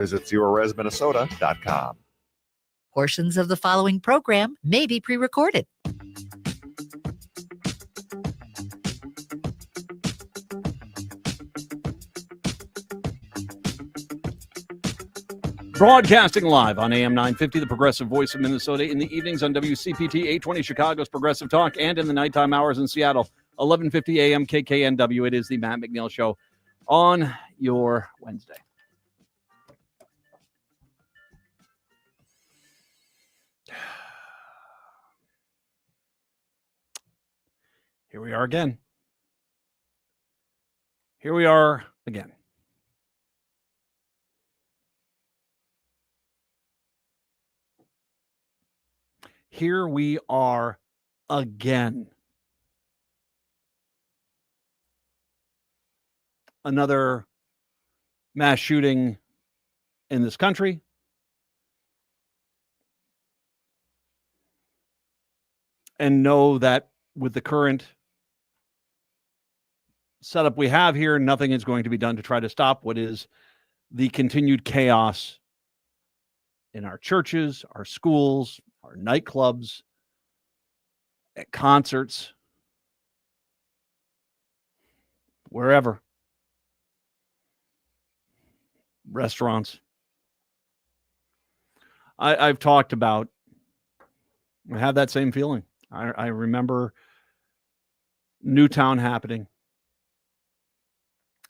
Visit ZeroResMinnesota.com. Portions of the following program may be pre-recorded. Broadcasting live on AM 950, the progressive voice of Minnesota, in the evenings on WCPT 820 Chicago's Progressive Talk, and in the nighttime hours in Seattle, 1150 AM KKNW. It is the Matt McNeil Show on your Wednesday. Here we are again. Here we are again. Here we are again. Another mass shooting in this country. And know that with the current setup we have here, nothing is going to be done to try to stop what is the continued chaos in our churches, our schools, our nightclubs, at concerts, wherever, restaurants. I've talked about, I have that same feeling. I remember Newtown happening.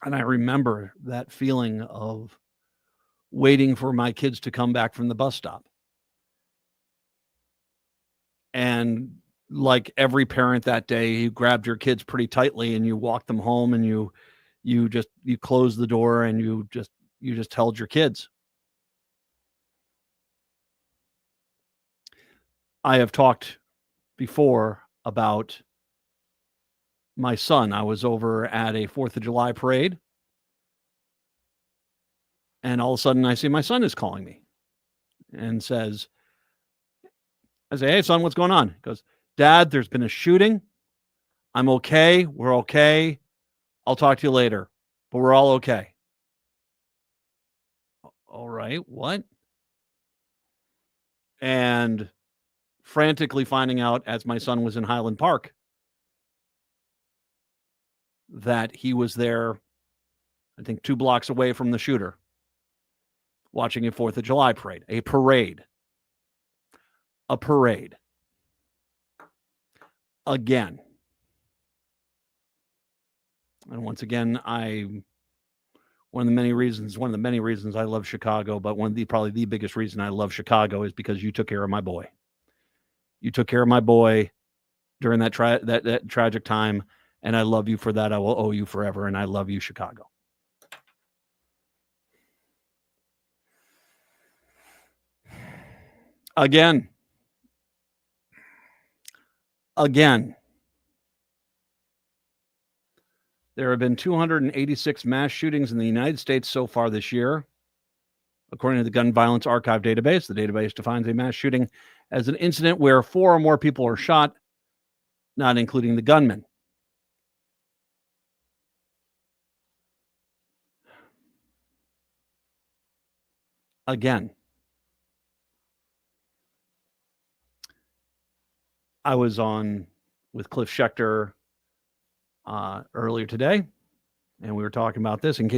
And I remember that feeling of waiting for my kids to come back from the bus stop. And like every parent that day, you grabbed your kids pretty tightly and you walked them home, and you closed the door and you just held your kids. I have talked before about my son. I was over at a 4th of July parade, and all of a sudden I see my son is calling me and says, I say, "Hey, son, what's going on?" He goes, "Dad, there's been a shooting. I'm okay. We're okay. I'll talk to you later, but we're all okay." All right, what? And frantically finding out, as my son was in Highland Park, that he was there, I think 2 blocks away from the shooter, watching a 4th of July parade, a parade. Again. And once again, one of the many reasons I love Chicago, but probably the biggest reason I love Chicago is because you took care of my boy. You took care of my boy during that tragic time, and I love you for that. I will owe you forever, and I love you, Chicago. Again. There have been 286 mass shootings in the United States so far this year. According to the Gun Violence Archive database, the database defines a mass shooting as an incident where 4 or more people are shot, not including the gunman. Again. I was on with Cliff Schechter earlier today, and we were talking about this. And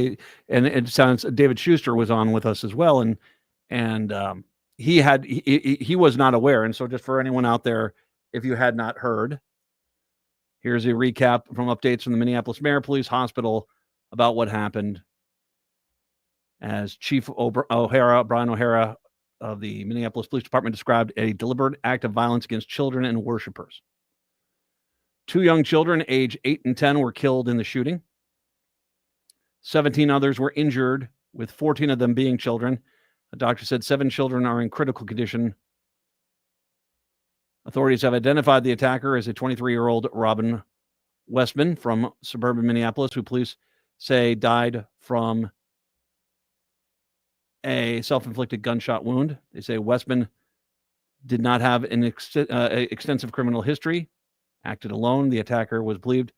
it sounds David Schuster was on with us as well, and he was not aware. And so, just for anyone out there, if you had not heard, here's a recap from updates from the Minneapolis Mayor Police Hospital about what happened. As Chief Brian O'Hara of the Minneapolis Police Department described a deliberate act of violence against children and worshipers. 2 young children, age 8 and 10, were killed in the shooting. 17 others were injured, with 14 of them being children. A doctor said 7 children are in critical condition. Authorities have identified the attacker as a 23-year-old Robin Westman from suburban Minneapolis, who police say died from a self-inflicted gunshot wound. They say Westman did not have an extensive criminal history, acted alone. The attacker was believed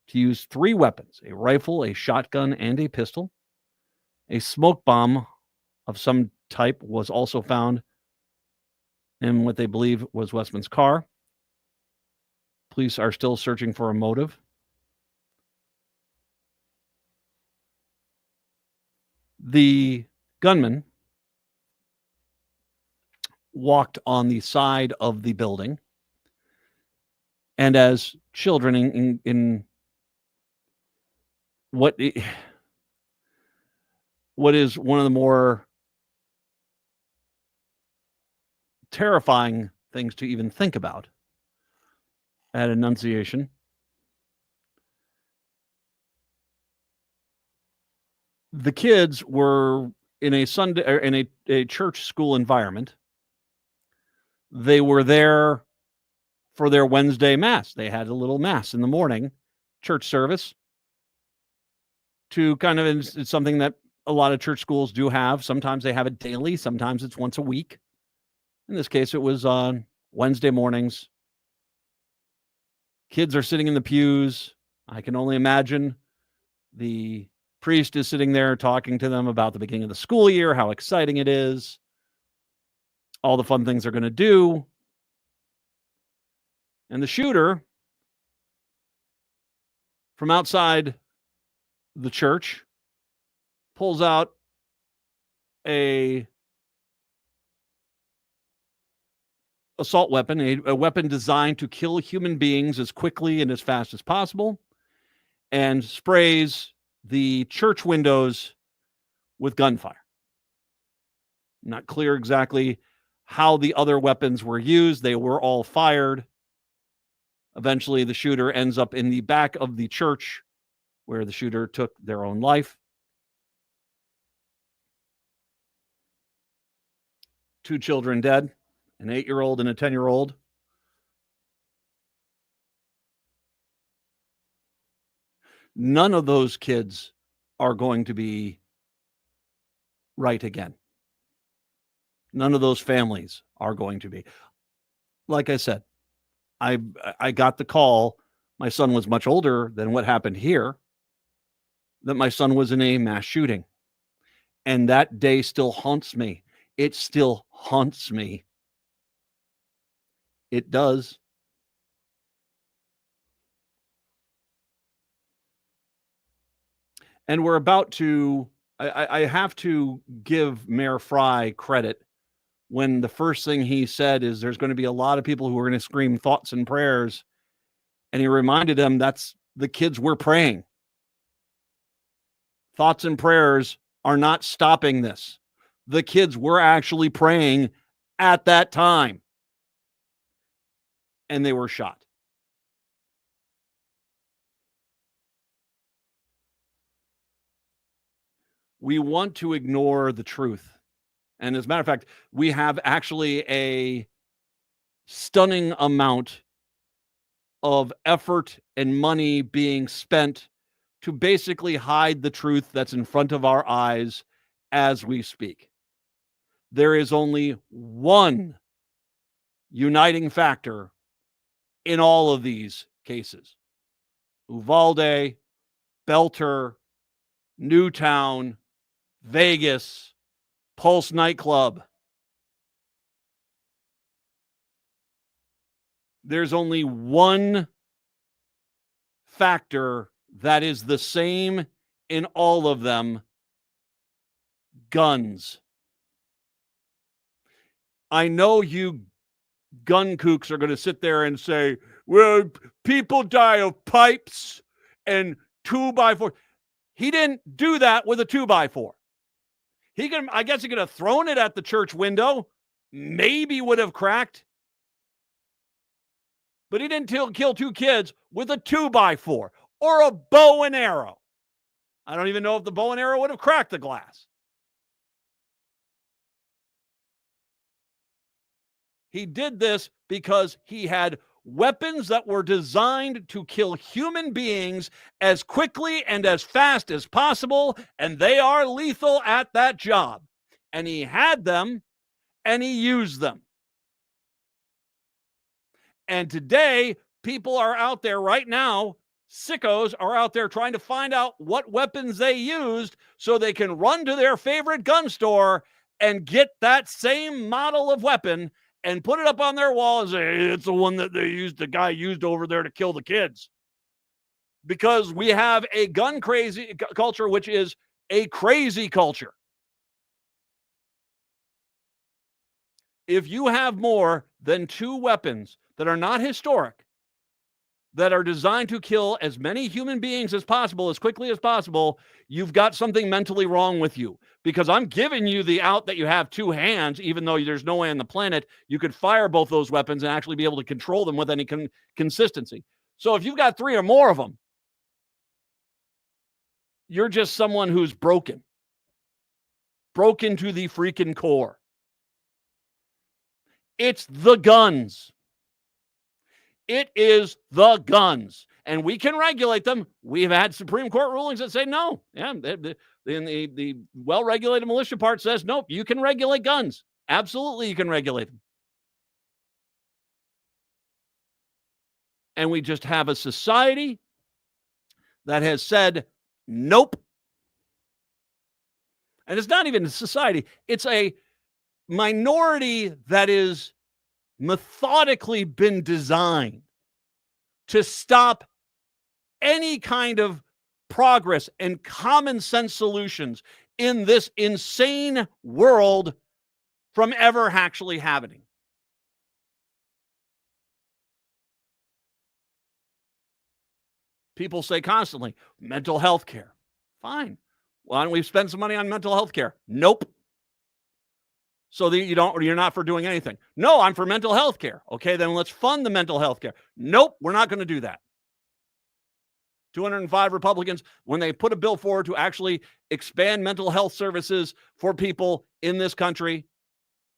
to use 3 weapons, a rifle, a shotgun, and a pistol. A smoke bomb of some type was also found in what they believe was Westman's car. Police are still searching for a motive. The gunman walked on the side of the building, and as children in what is one of the more terrifying things to even think about at Annunciation, the kids were in a Sunday or in a church school environment. They were there for their Wednesday mass. They had a little mass in the morning, church service, to kind of, it's something that a lot of church schools do have. Sometimes they have it daily. Sometimes it's once a week. In this case, it was on Wednesday mornings. Kids are sitting in the pews. I can only imagine the priest is sitting there talking to them about the beginning of the school year, how exciting it is, all the fun things they're going to do. And the shooter from outside the church pulls out a assault weapon, a weapon designed to kill human beings as quickly and as fast as possible, and sprays the church windows with gunfire. Not clear exactly how the other weapons were used. They were all fired. Eventually, the shooter ends up in the back of the church where the shooter took their own life. 2 children dead, an 8-year-old and a 10-year-old. None of those kids are going to be right again. None of those families are going to be. Like I said, I got the call. My son was much older than what happened here, that my son was in a mass shooting. And that day still haunts me. It still haunts me. It does. And we're about to, I have to give Mayor Fry credit when the first thing he said is there's going to be a lot of people who are going to scream thoughts and prayers. And he reminded them that's the kids were praying. Thoughts and prayers are not stopping this. The kids were actually praying at that time. And they were shot. We want to ignore the truth. And as a matter of fact, we have actually a stunning amount of effort and money being spent to basically hide the truth that's in front of our eyes as we speak. There is only one uniting factor in all of these cases. Uvalde, Belter, Newtown, Vegas, Pulse nightclub. There's only one factor that is the same in all of them: guns. I know you gun kooks are going to sit there and say, well, people die of pipes and 2x4. He didn't do that with a 2x4. I guess he could have thrown it at the church window, maybe would have cracked. But he didn't kill 2 kids with a 2x4 or a bow and arrow. I don't even know if the bow and arrow would have cracked the glass. He did this because he had weapons that were designed to kill human beings as quickly and as fast as possible, and they are lethal at that job. And he had them, and he used them. And today, people are out there right now, sickos are out there trying to find out what weapons they used so they can run to their favorite gun store and get that same model of weapon and put it up on their wall and say, hey, it's the one that the guy used over there to kill the kids. Because we have a gun crazy culture, which is a crazy culture. If you have more than 2 weapons that are not historic, that are designed to kill as many human beings as possible, as quickly as possible, you've got something mentally wrong with you. Because I'm giving you the out that you have 2 hands, even though there's no way on the planet you could fire both those weapons and actually be able to control them with any consistency. So if you've got 3 or more of them, you're just someone who's broken to the freaking core. It's the guns. It is the guns. And we can regulate them. We've had Supreme Court rulings that say no. Yeah, the well-regulated militia part says, nope, you can regulate guns. Absolutely, you can regulate them. And we just have a society that has said, nope. And it's not even a society. It's a minority that is methodically been designed to stop any kind of progress and common sense solutions in this insane world from ever actually happening. People say constantly, mental health care. Fine. Why don't we spend some money on mental health care? Nope. So that you're not for doing anything. No, I'm for mental health care. Okay, then let's fund the mental health care. Nope, we're not going to do that. 205 Republicans, when they put a bill forward to actually expand mental health services for people in this country,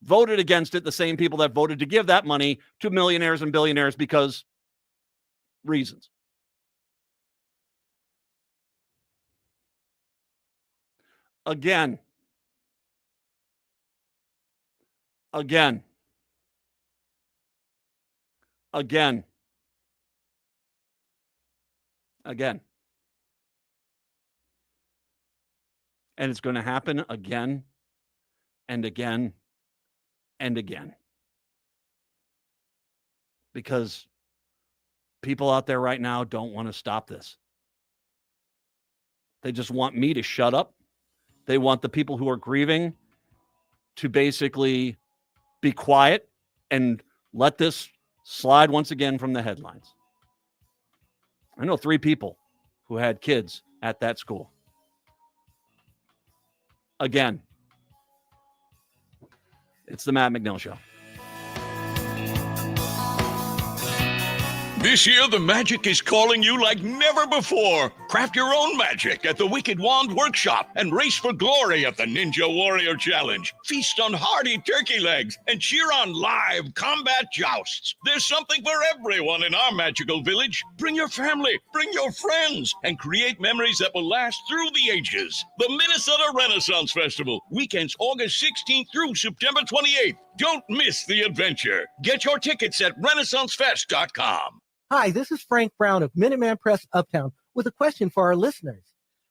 voted against it, the same people that voted to give that money to millionaires and billionaires because reasons. Again. And it's going to happen again and again and again. Because people out there right now don't want to stop this. They just want me to shut up. They want the people who are grieving to basically be quiet and let this slide once again from the headlines. I know 3 people who had kids at that school. Again, it's the Matt McNeil Show. This year, the magic is calling you like never before. Craft your own magic at the Wicked Wand Workshop and race for glory at the Ninja Warrior Challenge. Feast on hearty turkey legs and cheer on live combat jousts. There's something for everyone in our magical village. Bring your family, bring your friends, and create memories that will last through the ages. The Minnesota Renaissance Festival, weekends August 16th through September 28th. Don't miss the adventure. Get your tickets at renaissancefest.com. Hi, this is Frank Brown of Minuteman Press Uptown with a question for our listeners.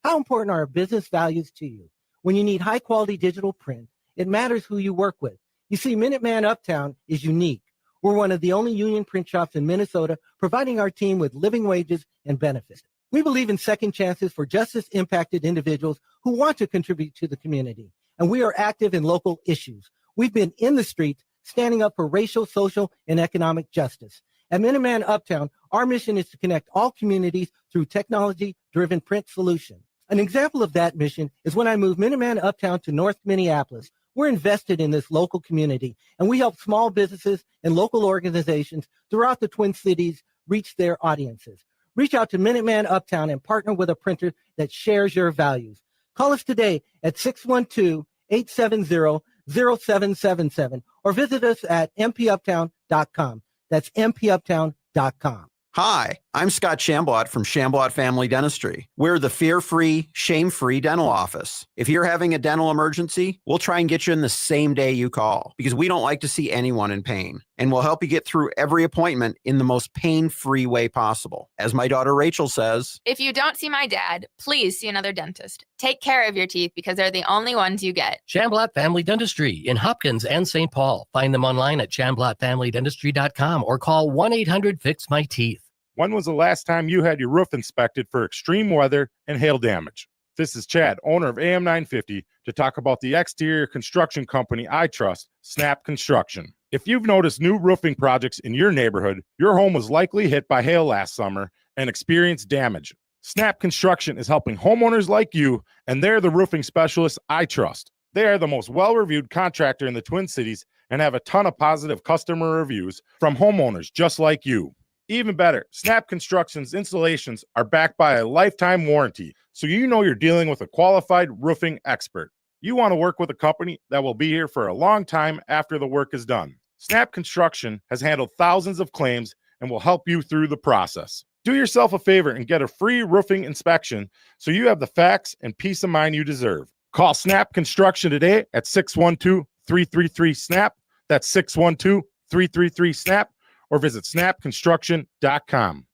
How important are business values to you? When you need high-quality digital print, it matters who you work with. You see, Minuteman Uptown is unique. We're one of the only union print shops in Minnesota providing our team with living wages and benefits. We believe in second chances for justice-impacted individuals who want to contribute to the community, and we are active in local issues. We've been in the streets standing up for racial, social, and economic justice. At Minuteman Uptown, our mission is to connect all communities through technology-driven print solutions. An example of that mission is when I moved Minuteman Uptown to North Minneapolis. We're invested in this local community, and we help small businesses and local organizations throughout the Twin Cities reach their audiences. Reach out to Minuteman Uptown and partner with a printer that shares your values. Call us today at 612-870-0777 or visit us at mpuptown.com. That's mpuptown.com. Hi, I'm Scott Shambot from Shambot Family Dentistry. We're the fear-free, shame-free dental office. If you're having a dental emergency, we'll try and get you in the same day you call because we don't like to see anyone in pain. and will help you get through every appointment in the most pain-free way possible. As my daughter Rachel says, if you don't see my dad, please see another dentist. Take care of your teeth because they're the only ones you get. Shamblat Family Dentistry in Hopkins and St. Paul. Find them online at shamblatfamilydentistry.com or call 1-800-FIX-MY-TEETH. When was the last time you had your roof inspected for extreme weather and hail damage? This is Chad, owner of AM 950, to talk about the exterior construction company I trust, Snap Construction. If you've noticed new roofing projects in your neighborhood, your home was likely hit by hail last summer and experienced damage. Snap Construction is helping homeowners like you, and they're the roofing specialists I trust. They are the most well-reviewed contractor in the Twin Cities and have a ton of positive customer reviews from homeowners just like you. Even better, Snap Construction's installations are backed by a lifetime warranty, so you know you're dealing with a qualified roofing expert. You want to work with a company that will be here for a long time after the work is done. Snap Construction has handled thousands of claims and will help you through the process. Do yourself a favor and get a free roofing inspection so you have the facts and peace of mind you deserve. Call Snap Construction today at 612-333-SNAP. That's 612-333-SNAP, or visit snapconstruction.com.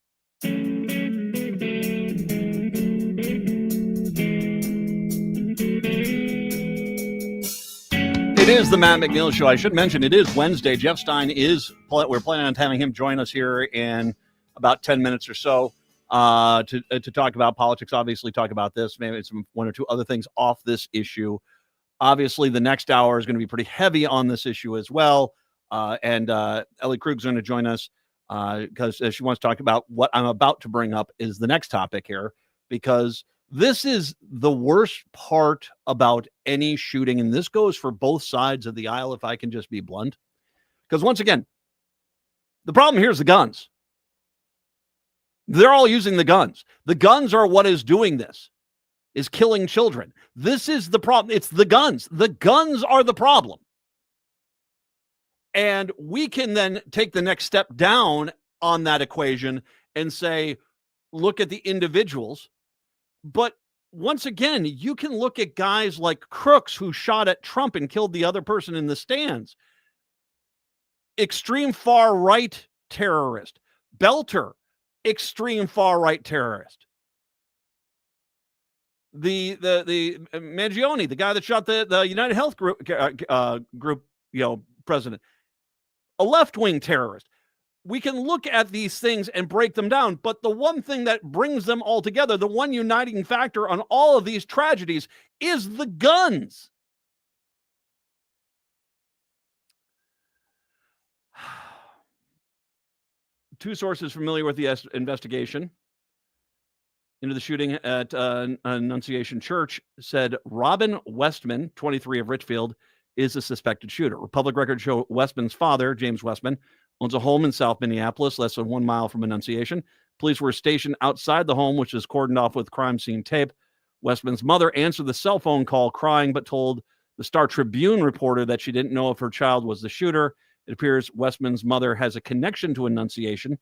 It is the Matt McNeil Show. I should mention it is Wednesday. Jeff Stein we're planning on having him join us here in about 10 minutes or so to talk about politics, obviously talk about this, maybe some one or two other things off this issue. Obviously, the next hour is going to be pretty heavy on this issue as well. And Ellie Krug's going to join us because she wants to talk about what I'm about to bring up is the next topic here, because this is the worst part about any shooting. And this goes for both sides of the aisle, if I can just be blunt. Because once again, the problem here is the guns. They're all using the guns. The guns are what is doing this, is killing children. This is the problem. It's the guns. The guns are the problem. And we can then take the next step down on that equation and say, look at the individuals. But once again, you can look at guys like Crooks, who shot at Trump and killed the other person in the stands. Extreme far-right terrorist. Belter, extreme far-right terrorist. The Mangione, the guy that shot the United Health Group, president, a left-wing terrorist. We can look at these things and break them down, but the one thing that brings them all together, the one uniting factor on all of these tragedies, is the guns. Two sources familiar with the investigation into the shooting at Annunciation Church said Robin Westman, 23 of Richfield, is a suspected shooter. Public records show Westman's father, James Westman, owns a home in South Minneapolis, less than 1 mile from Annunciation. Police were stationed outside the home, which is cordoned off with crime scene tape. Westman's mother answered the cell phone call crying, but told the Star Tribune reporter that she didn't know if her child was the shooter. It appears Westman's mother has a connection to Annunciation.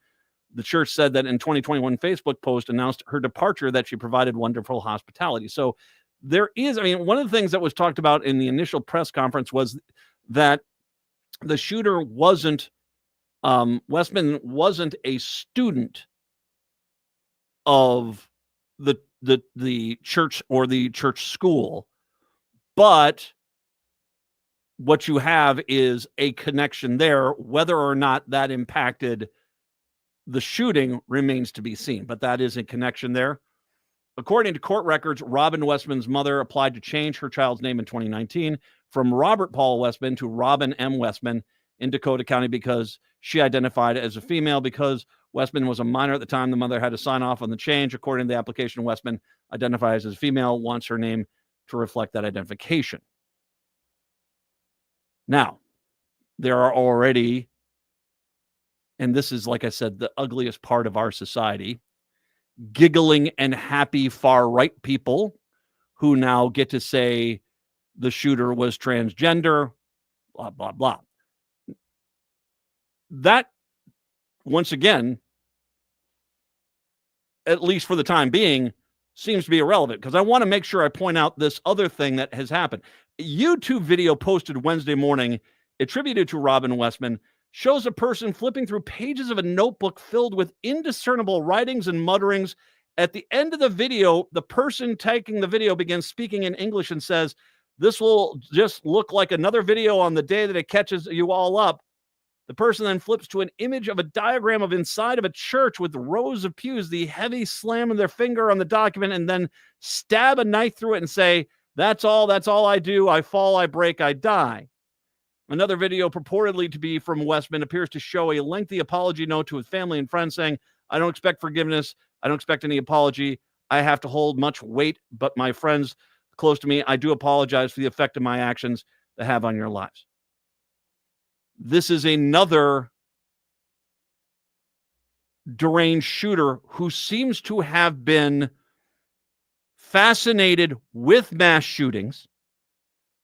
The church said that in 2021 Facebook post announced her departure, that she provided wonderful hospitality. So there is, one of the things that was talked about in the initial press conference was that the shooter wasn't, Westman wasn't a student of the church or the church school, but what you have is a connection there. Whether or not that impacted the shooting remains to be seen, but that is a connection there. According to court records, Robin Westman's mother applied to change her child's name in 2019 from Robert Paul Westman to Robin M. Westman in Dakota County because she identified as a female. Because Westman was a minor at the time, the mother had to sign off on the change. According to the application, Westman identifies as female, wants her name to reflect that identification. Now, there are already, and this is, like I said, the ugliest part of our society, giggling and happy far-right people who now get to say the shooter was transgender, blah, blah, blah. That, once again, at least for the time being, seems to be irrelevant, because I want to make sure I point out this other thing that has happened. A YouTube video posted Wednesday morning attributed to Robin Westman shows a person flipping through pages of a notebook filled with indiscernible writings and mutterings. At the end of the video, the person taking the video begins speaking in English and says, "This will just look like another video on the day that it catches you all up." The person then flips to an image of a diagram of inside of a church with rows of pews, the heavy slam of their finger on the document, and then stab a knife through it and say, that's all I do. I fall, I break, I die. Another video purportedly to be from Westman appears to show a lengthy apology note to his family and friends saying, "I don't expect forgiveness. I don't expect any apology. I have to hold much weight, but my friends close to me, I do apologize for the effect of my actions that have on your lives." This is another deranged shooter who seems to have been fascinated with mass shootings,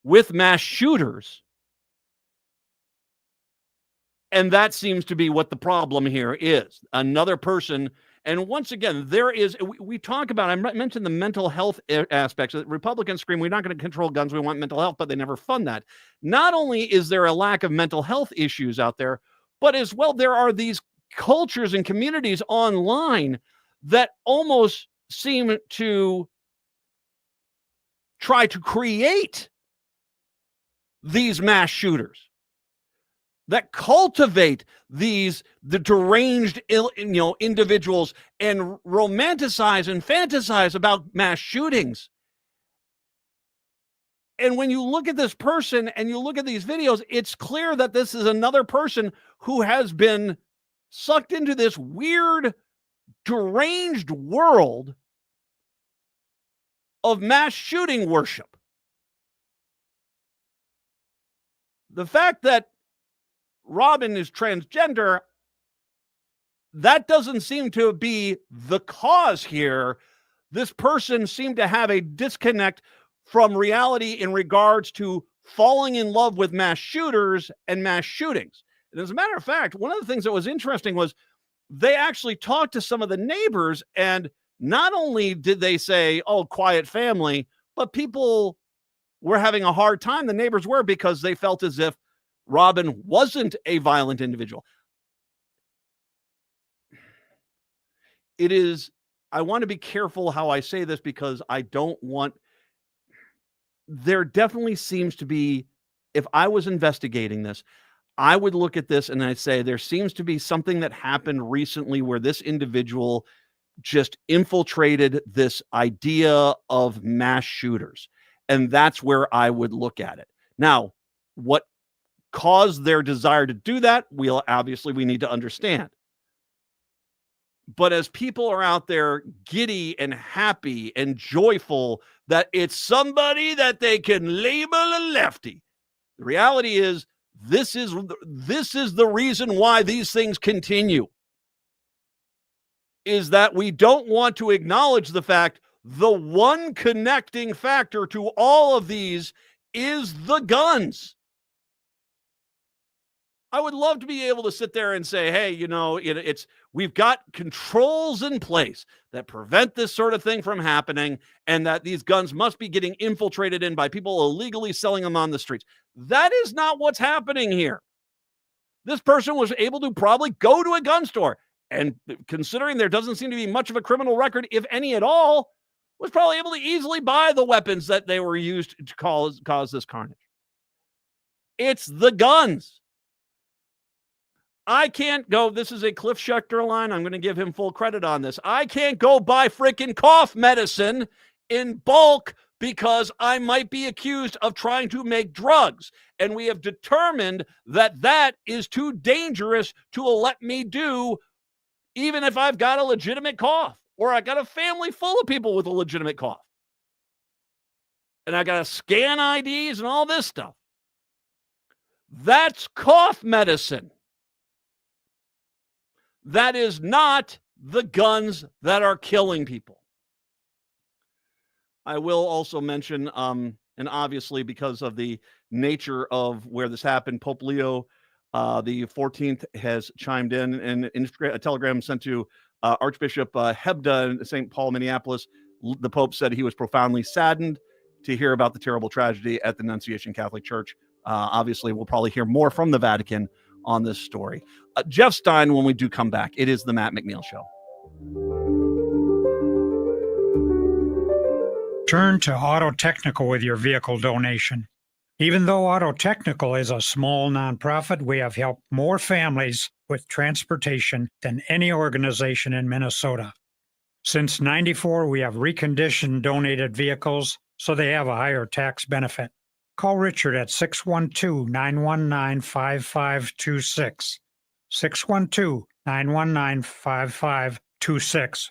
with mass shooters. And that seems to be what the problem here is. Another person. And once again, we talk about, I mentioned the mental health aspects. Republicans scream, we're not going to control guns, we want mental health, but they never fund that. Not only is there a lack of mental health issues out there, but as well, there are these cultures and communities online that almost seem to try to create these mass shooters, that cultivate the deranged, individuals and romanticize and fantasize about mass shootings. And when you look at this person and you look at these videos, it's clear that this is another person who has been sucked into this weird, deranged world of mass shooting worship. The fact that Robin is transgender, that doesn't seem to be the cause here. This person seemed to have a disconnect from reality in regards to falling in love with mass shooters and mass shootings. And as a matter of fact, one of the things that was interesting was they actually talked to some of the neighbors, and not only did they say, "Oh, quiet family," but people were having a hard time, the neighbors were, because they felt as if Robin wasn't a violent individual. I want to be careful how I say this because I don't want, there definitely seems to be, if I was investigating this, I would look at this and I'd say there seems to be something that happened recently where this individual just infiltrated this idea of mass shooters. And that's where I would look at it. Now, what caused their desire to do that, we need to understand. But as people are out there giddy and happy and joyful that it's somebody that they can label a lefty, the reality is this is the reason why these things continue, is that we don't want to acknowledge the fact the one connecting factor to all of these is the guns. I would love to be able to sit there and say, hey, we've got controls in place that prevent this sort of thing from happening, and that these guns must be getting infiltrated in by people illegally selling them on the streets. That is not what's happening here. This person was able to probably go to a gun store, and considering there doesn't seem to be much of a criminal record, if any at all, was probably able to easily buy the weapons that they were used to cause this carnage. It's the guns. I can't go, this is a Cliff Schechter line, I'm going to give him full credit on this. I can't go buy freaking cough medicine in bulk because I might be accused of trying to make drugs. And we have determined that that is too dangerous to let me do, even if I've got a legitimate cough, or I got a family full of people with a legitimate cough. And I got to scan IDs and all this stuff. That's cough medicine. That is not the guns that are killing people. I will also mention, and obviously because of the nature of where this happened, Pope Leo the 14th has chimed in, and a telegram sent to Archbishop Hebda in St. Paul, Minneapolis. The Pope said he was profoundly saddened to hear about the terrible tragedy at the Annunciation Catholic Church. Obviously, we'll probably hear more from the Vatican on this story. Jeff Stein, when we do come back, it is the Matt McNeil Show. Turn to Auto Technical with your vehicle donation. Even though Auto Technical is a small nonprofit, we have helped more families with transportation than any organization in Minnesota. Since '94, we have reconditioned donated vehicles so they have a higher tax benefit. Call Richard at 612-919-5526, 612-919-5526,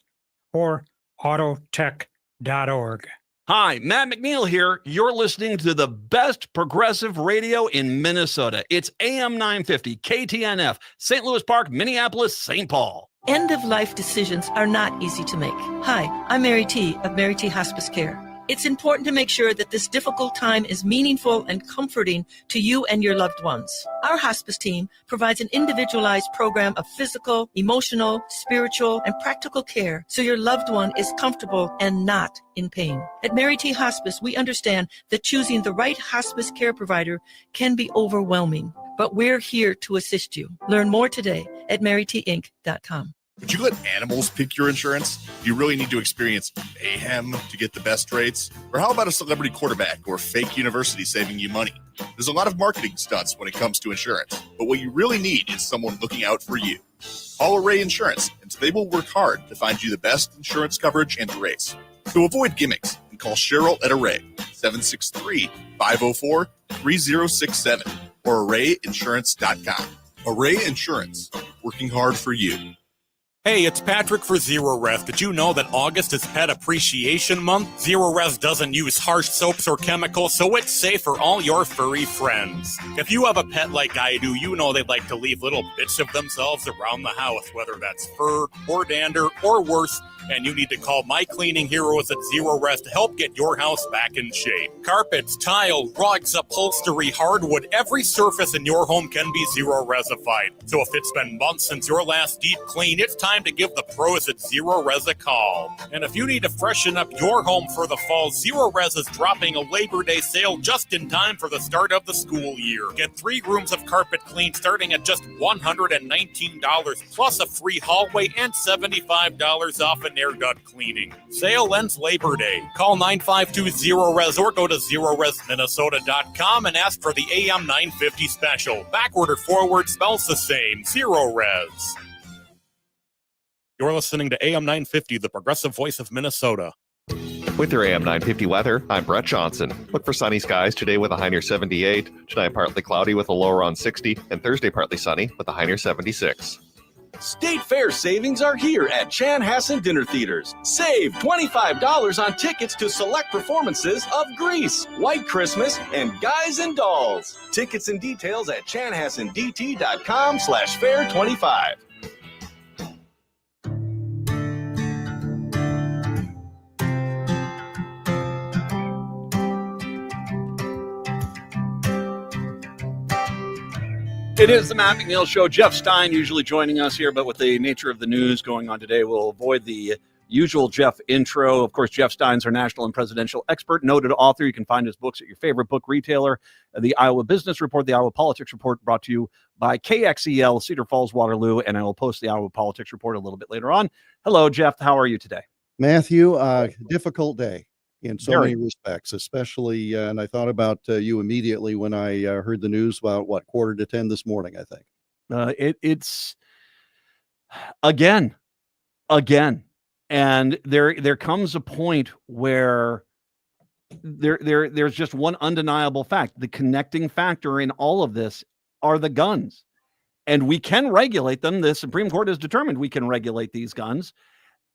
or autotech.org. Hi, Matt McNeil here. You're listening to the best progressive radio in Minnesota. It's AM 950, KTNF, St. Louis Park, Minneapolis, St. Paul. End-of-life decisions are not easy to make. Hi, I'm Mary T. of Mary T. Hospice Care. It's important to make sure that this difficult time is meaningful and comforting to you and your loved ones. Our hospice team provides an individualized program of physical, emotional, spiritual, and practical care so your loved one is comfortable and not in pain. At Mary T. Hospice, we understand that choosing the right hospice care provider can be overwhelming, but we're here to assist you. Learn more today at marytinc.com. Would you let animals pick your insurance? Do you really need to experience mayhem to get the best rates? Or how about a celebrity quarterback or fake university saving you money? There's a lot of marketing stunts when it comes to insurance, but what you really need is someone looking out for you. Call Array Insurance, and they will work hard to find you the best insurance coverage and rates. So avoid gimmicks and call Cheryl at Array, 763-504-3067, or arrayinsurance.com. Array Insurance, working hard for you. Hey, it's Patrick for Zero Res. Did you know that August is Pet Appreciation Month? Zero Res doesn't use harsh soaps or chemicals, so it's safe for all your furry friends. If you have a pet like I do, you know they like to leave little bits of themselves around the house, whether that's fur or dander or worse, and you need to call my cleaning heroes at Zero Res to help get your house back in shape. Carpets, tile, rugs, upholstery, hardwood, every surface in your home can be Zero Resified. So if it's been months since your last deep clean, it's time to give the pros at Zero Res a call. And if you need to freshen up your home for the fall, Zero Res is dropping a Labor Day sale just in time for the start of the school year. Get 3 rooms of carpet clean starting at just $119, plus a free hallway and $75 off an air duct cleaning. Sale ends Labor Day. Call 952-ZERO-RES or go to ZeroResMinnesota.com and ask for the AM 950 special. Backward or forward spells the same. Zero Res. You're listening to AM 950, the progressive voice of Minnesota. With your AM 950 weather, I'm Brett Johnson. Look for sunny skies today with a high near 78. Tonight, partly cloudy with a low around 60. And Thursday, partly sunny with a high near 76. State Fair savings are here at Chanhassen Dinner Theaters. Save $25 on tickets to select performances of Grease, White Christmas, and Guys and Dolls. Tickets and details at chanhassendt.com/fair25. It is the Matt McNeil Show. Jeff Stein usually joining us here, but with the nature of the news going on today, we'll avoid the usual Jeff intro. Of course, Jeff Stein's our national and presidential expert, noted author. You can find his books at your favorite book retailer. The Iowa Business Report, the Iowa Politics Report, brought to you by KXEL, Cedar Falls, Waterloo, and I will post the Iowa Politics Report a little bit later on. Hello, Jeff. How are you today? Matthew, difficult day in so many respects, especially, and I thought about you immediately when I heard the news about, 9:45 this morning, I think. It's again, and there comes a point where there's just one undeniable fact. The connecting factor in all of this are the guns, and we can regulate them. The Supreme Court has determined we can regulate these guns,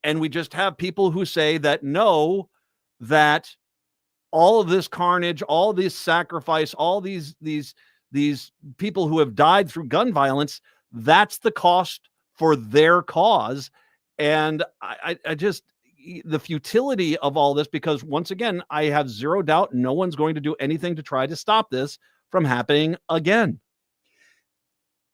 and we just have people who say that no, that all of this carnage, all this sacrifice, all these people who have died through gun violence, that's the cost for their cause. And I just, the futility of all this, because once again, I have zero doubt no one's going to do anything to try to stop this from happening again.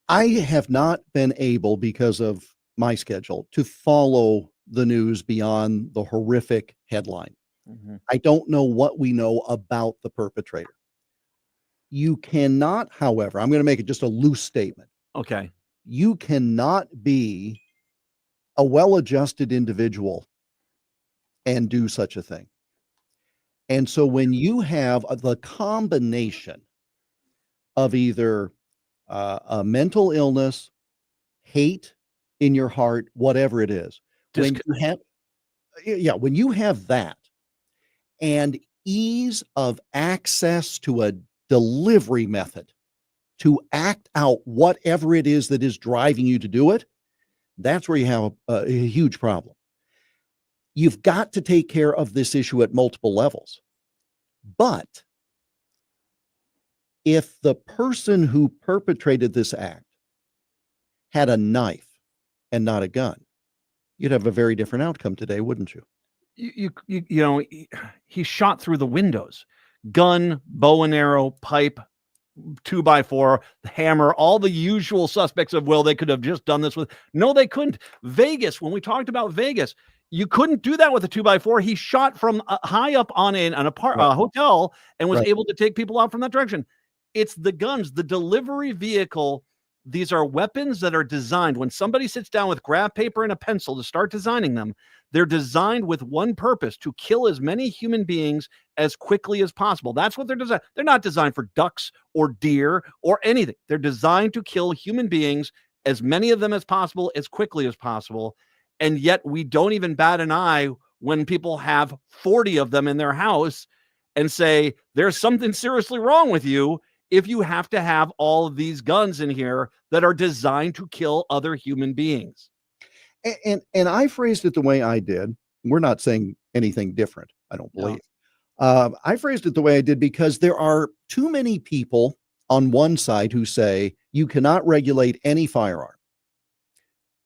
I have not been able, because of my schedule, to follow the news beyond the horrific headline. Mm-hmm. I don't know what we know about the perpetrator. You cannot, however, I'm going to make it just a loose statement. Okay. You cannot be a well-adjusted individual and do such a thing. And so when you have the combination of either a mental illness, hate in your heart, whatever it is, when you have, when you have that and ease of access to a delivery method to act out whatever it is that is driving you to do it, that's where you have a huge problem. You've got to take care of this issue at multiple levels. But if the person who perpetrated this act had a knife and not a gun, you'd have a very different outcome today, wouldn't you? You know, he shot through the windows. Gun, bow and arrow, pipe, 2x4, the hammer, all the usual suspects of, well, they could have just done this with. No, they couldn't. Vegas, when we talked about Vegas, you couldn't do that with a 2x4. He shot from high up on a hotel and was able to take people out from that direction. It's the guns, the delivery vehicle. These are weapons that are designed when somebody sits down with graph paper and a pencil to start designing them. They're designed with one purpose: to kill as many human beings as quickly as possible. That's what they're designed. They're not designed for ducks or deer or anything. They're designed to kill human beings, as many of them as possible, as quickly as possible. And yet we don't even bat an eye when people have 40 of them in their house and say, there's something seriously wrong with you if you have to have all of these guns in here that are designed to kill other human beings. And I phrased it the way I did. We're not saying anything different, I don't believe. I phrased it the way I did because there are too many people on one side who say you cannot regulate any firearm.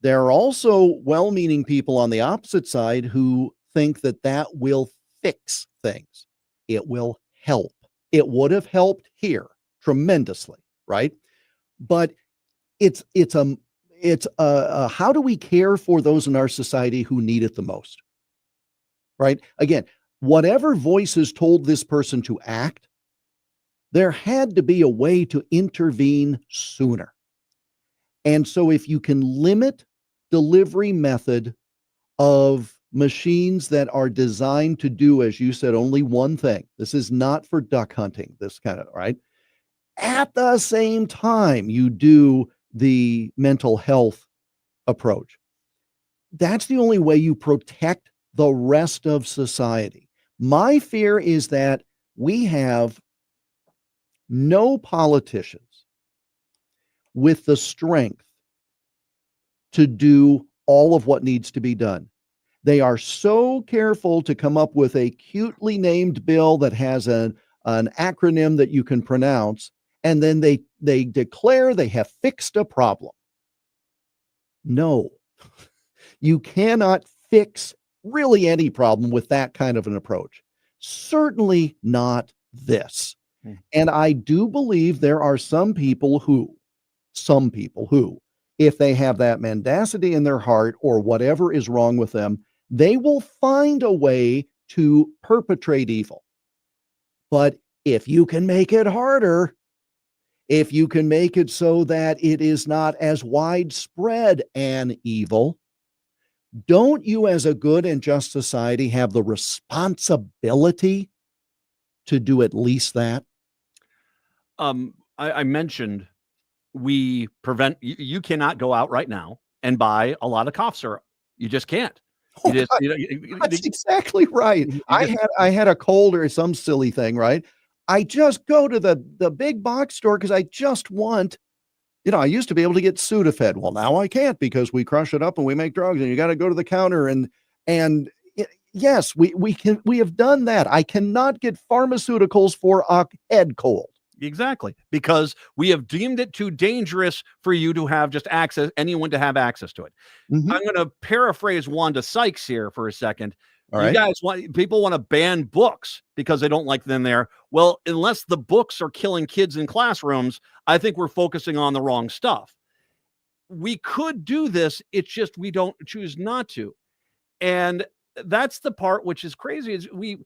There are also well-meaning people on the opposite side who think that that will fix things. It will help. It would have helped here tremendously, right? But it's how do we care for those in our society who need it the most, right? Again, whatever voices told this person to act, there had to be a way to intervene sooner. And so if you can limit delivery method of machines that are designed to do, as you said, only one thing. This is not for duck hunting, this kind of, right? At the same time, you do the mental health approach. That's the only way you protect the rest of society. My fear is that we have no politicians with the strength to do all of what needs to be done. They are so careful to come up with a cutely named bill that has an acronym that you can pronounce, and then they declare they have fixed a problem. No, you cannot fix really any problem with that kind of an approach. Certainly not this. And I do believe there are some people who, if they have that mendacity in their heart or whatever is wrong with them, they will find a way to perpetrate evil. But if you can make it harder, if you can make it so that it is not as widespread an evil, don't you as a good and just society have the responsibility to do at least that? I mentioned we prevent, you cannot go out right now and buy a lot of cough syrup. You just can't. That's exactly right. I had a cold or some silly thing, right? I just go to the big box store because I just want, I used to be able to get Sudafed. Well, now I can't because we crush it up and we make drugs and you got to go to the counter and yes, we have done that. I cannot get pharmaceuticals for a head cold. Exactly. Because we have deemed it too dangerous for you to have anyone to have access to it. Mm-hmm. I'm going to paraphrase Wanda Sykes here for a second. All right. People want to ban books because they don't like them there. Well, unless the books are killing kids in classrooms, I think we're focusing on the wrong stuff. We could do this. It's just, we don't choose not to. And that's the part which is crazy is we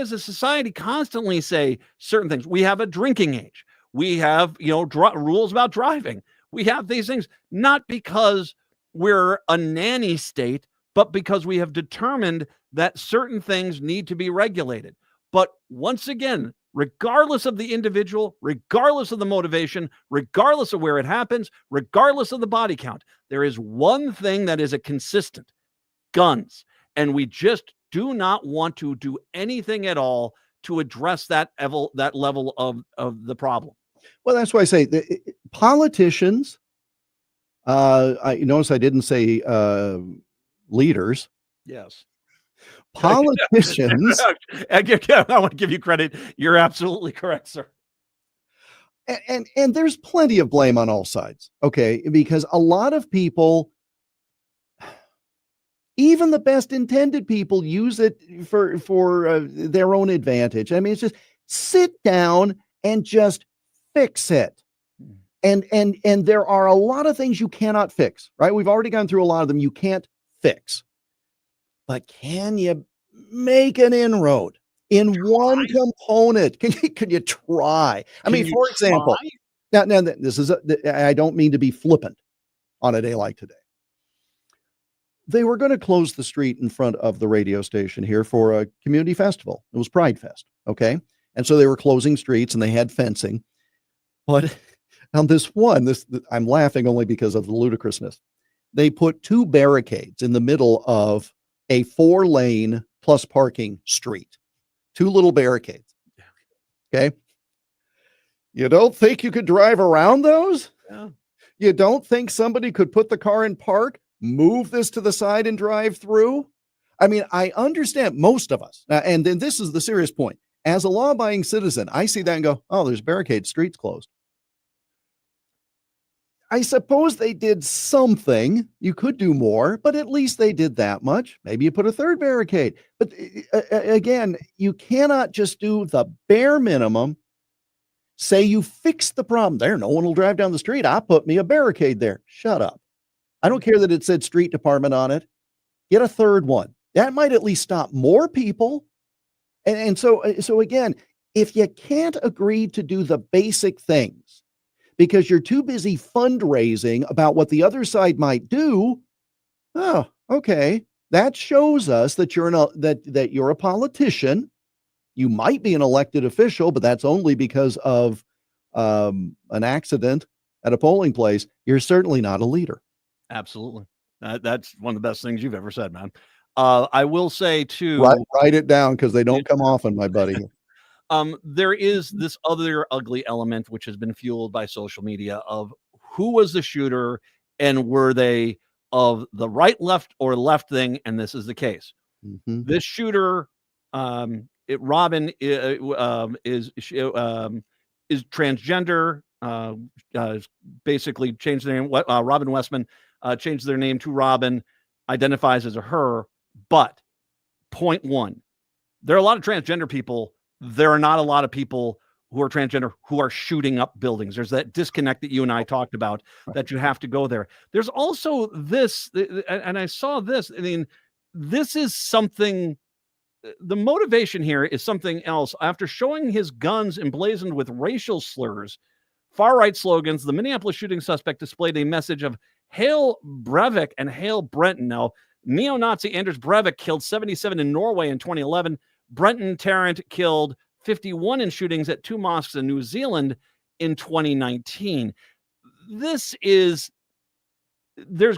as a society constantly say certain things. We have a drinking age. We have, rules about driving. We have these things not because we're a nanny state, but because we have determined that certain things need to be regulated. But once again, regardless of the individual, regardless of the motivation, regardless of where it happens, regardless of the body count, there is one thing that is a consistent: guns. And we just do not want to do anything at all to address that level of the problem. Well, that's why I say politicians, I notice I didn't say leaders. Yes. Politicians. I want to give you credit. You're absolutely correct, sir. And there's plenty of blame on all sides. Okay. Because a lot of people, even the best intended people, use it for their own advantage. I mean, it's just sit down and just fix it. And there are a lot of things you cannot fix, right? We've already gone through a lot of them you can't fix. But can you make an inroad in one component? Can you try? I mean, for example, now this is I don't mean to be flippant on a day like today. They were going to close the street in front of the radio station here for a community festival. It was Pride Fest, okay? And so they were closing streets and they had fencing. But on this one, I'm laughing only because of the ludicrousness. They put 2 barricades in the middle of a 4-lane plus parking street. 2 little barricades. Okay. You don't think you could drive around those? Yeah. You don't think somebody could put the car in park, move this to the side and drive through? I mean, I understand most of us. And then this is the serious point. As a law-abiding citizen, I see that and go, oh, there's barricades, streets closed. I suppose they did something. You could do more, but at least they did that much. Maybe you put a 3rd barricade. But again, you cannot just do the bare minimum. Say you fix the problem. There, no one will drive down the street. I put me a barricade there. Shut up. I don't care that it said street department on it. Get a 3rd one. That might at least stop more people. And so again, if you can't agree to do the basic things, because you're too busy fundraising about what the other side might do, oh, okay. That shows us that that you're a politician. You might be an elected official, but that's only because of an accident at a polling place. You're certainly not a leader. Absolutely. That's one of the best things you've ever said, man. I will say too. Write it down because they don't come often, my buddy. There is this other ugly element which has been fueled by social media of who was the shooter and were they of the right, left, or left thing, and this is the case. Mm-hmm. This shooter, Robin, is transgender. Basically changed their name. Robin Westman changed their name to Robin, identifies as a her. But point one, there are a lot of transgender people. There are not a lot of people who are transgender who are shooting up buildings. There's that disconnect that you and I talked about, that you have to go there. There's also this, and I saw this. I mean, this is something, the motivation here is something else. After showing his guns emblazoned with racial slurs, far-right slogans, the Minneapolis shooting suspect displayed a message of Hail Breivik and Hail Brenton. Now, neo-Nazi Anders Breivik killed 77 in Norway in 2011. Brenton Tarrant killed 51 in shootings at 2 mosques in New Zealand in 2019. There's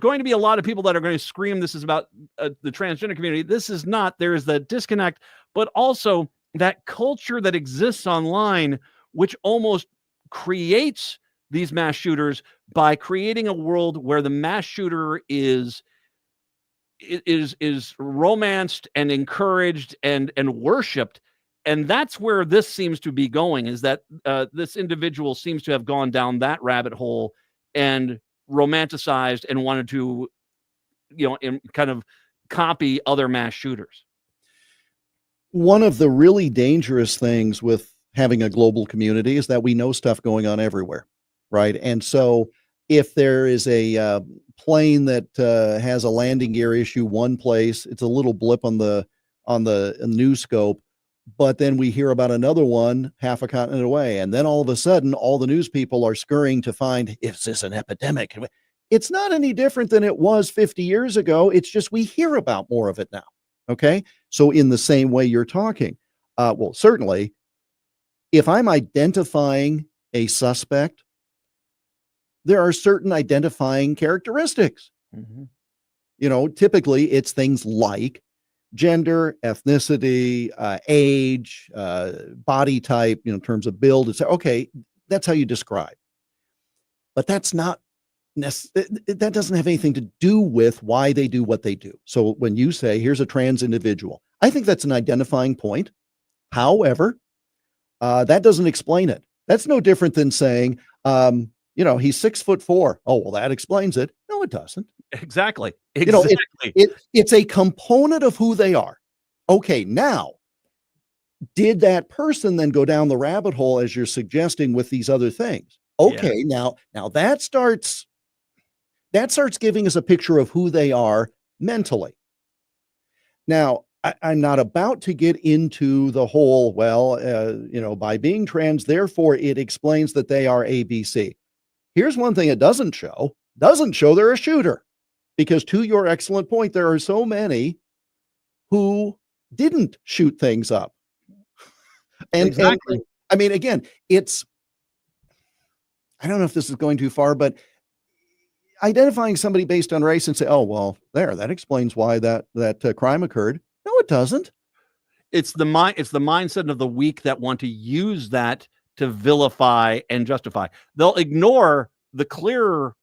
going to be a lot of people that are going to scream this is about the transgender community. This is not. There is the disconnect, but also that culture that exists online, which almost creates these mass shooters by creating a world where the mass shooter is romanced and encouraged and worshipped. And that's where this seems to be going, is that this individual seems to have gone down that rabbit hole and romanticized and wanted to, kind of copy other mass shooters. One of the really dangerous things with having a global community is that we know stuff going on everywhere, right? And so if there is a plane that has a landing gear issue one place, it's a little blip on the news scope, But then we hear about another one half a continent away. And then all of a sudden, all the news people are scurrying to find, is this an epidemic? It's not any different than it was 50 years ago. It's just we hear about more of it now. Okay. So in the same way you're talking, well, certainly, if I'm identifying a suspect, there are certain identifying characteristics. You know, typically it's things like gender, ethnicity, age, body type, you know, in terms of build. It's okay. That's how you describe. But that's not that doesn't have anything to do with why they do what they do. So when you say, here's a trans individual, I think that's an identifying point. However, that doesn't explain it. That's no different than saying, you know, he's 6'4". Oh, well, that explains it. No, it doesn't. Exactly. You know, it's a component of who they are. Okay, now, did that person then go down the rabbit hole as you're suggesting with these other things? Okay, now that starts giving us a picture of who they are mentally. Now, I'm not about to get into the whole, well, you know, by being trans, therefore it explains that they are ABC. Here's one thing it doesn't show they're a shooter. Because to your excellent point, there are so many who didn't shoot things up. And I mean, again, I don't know if this is going too far, but identifying somebody based on race and say, oh, well, that explains why that crime occurred. No, it doesn't. It's the mindset of the weak that want to use that to vilify and justify. They'll ignore the clear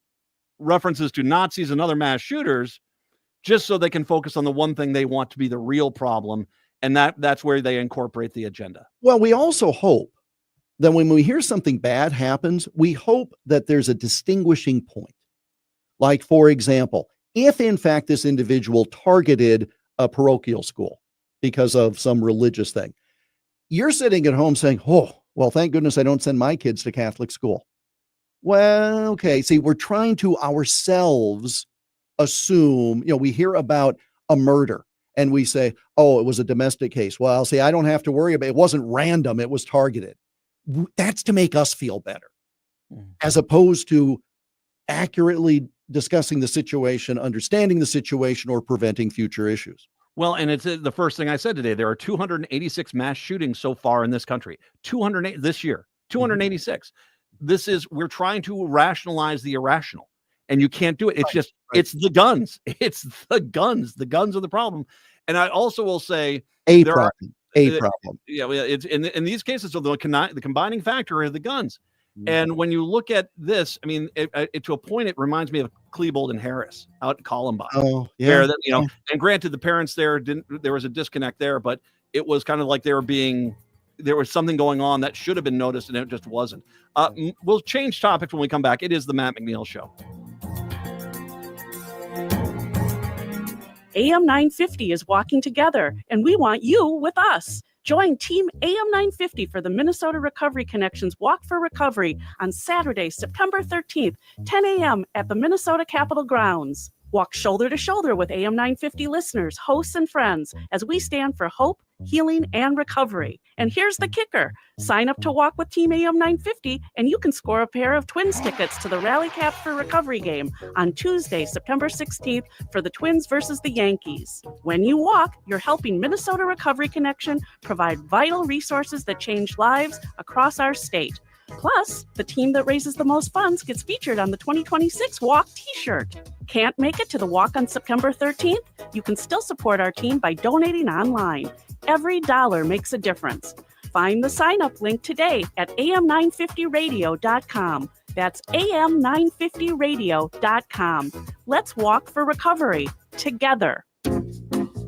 references to Nazis and other mass shooters just so they can focus on the one thing they want to be the real problem. And that's where they incorporate the agenda. Well, we also hope that when we hear something bad happens, we hope that there's a distinguishing point. Like, for example, if in fact this individual targeted a parochial school because of some religious thing, you're sitting at home saying, oh, well, thank goodness I don't send my kids to Catholic school. Well, okay. See, we're trying to ourselves assume, you know, we hear about a murder and we say, oh, it was a domestic case. Well, see, I don't have to worry about it. It wasn't random. It was targeted. That's to make us feel better, as opposed to accurately discussing the situation, understanding the situation, or preventing future issues. Well, and it's the first thing I said today. There are 286 mass shootings so far in this country. 208 this year, 286. We're trying to rationalize the irrational, and you can't do it. It's it's the guns. It's the guns. The guns are the problem. And I also will say a problem. Yeah, it's in these cases, so the combining factor is the guns. And when you look at this, I mean, to a point, it reminds me of Klebold and Harris out in Columbine. Oh, yeah. Where, and granted, the parents there there was a disconnect there, but it was kind of like there was something going on that should have been noticed, and it just wasn't. We'll change topics when we come back. It is the Matt McNeil Show. AM 950 is walking together, and we want you with us. Join Team AM 950 for the Minnesota Recovery Connections Walk for Recovery on Saturday, September 13th, 10 a.m. at the Minnesota Capitol grounds. Walk shoulder to shoulder with AM 950 listeners, hosts, and friends as we stand for hope, healing, and recovery. And here's the kicker. Sign up to walk with Team AM 950 and you can score a pair of Twins tickets to the Rally Caps for Recovery game on Tuesday, September 16th for the Twins versus the Yankees. When you walk, you're helping Minnesota Recovery Connection provide vital resources that change lives across our state. Plus, the team that raises the most funds gets featured on the 2026 Walk t-shirt. Can't make it to the walk on September 13th? You can still support our team by donating online. Every dollar makes a difference. Find the sign-up link today at am950radio.com. That's am950radio.com. Let's walk for recovery together.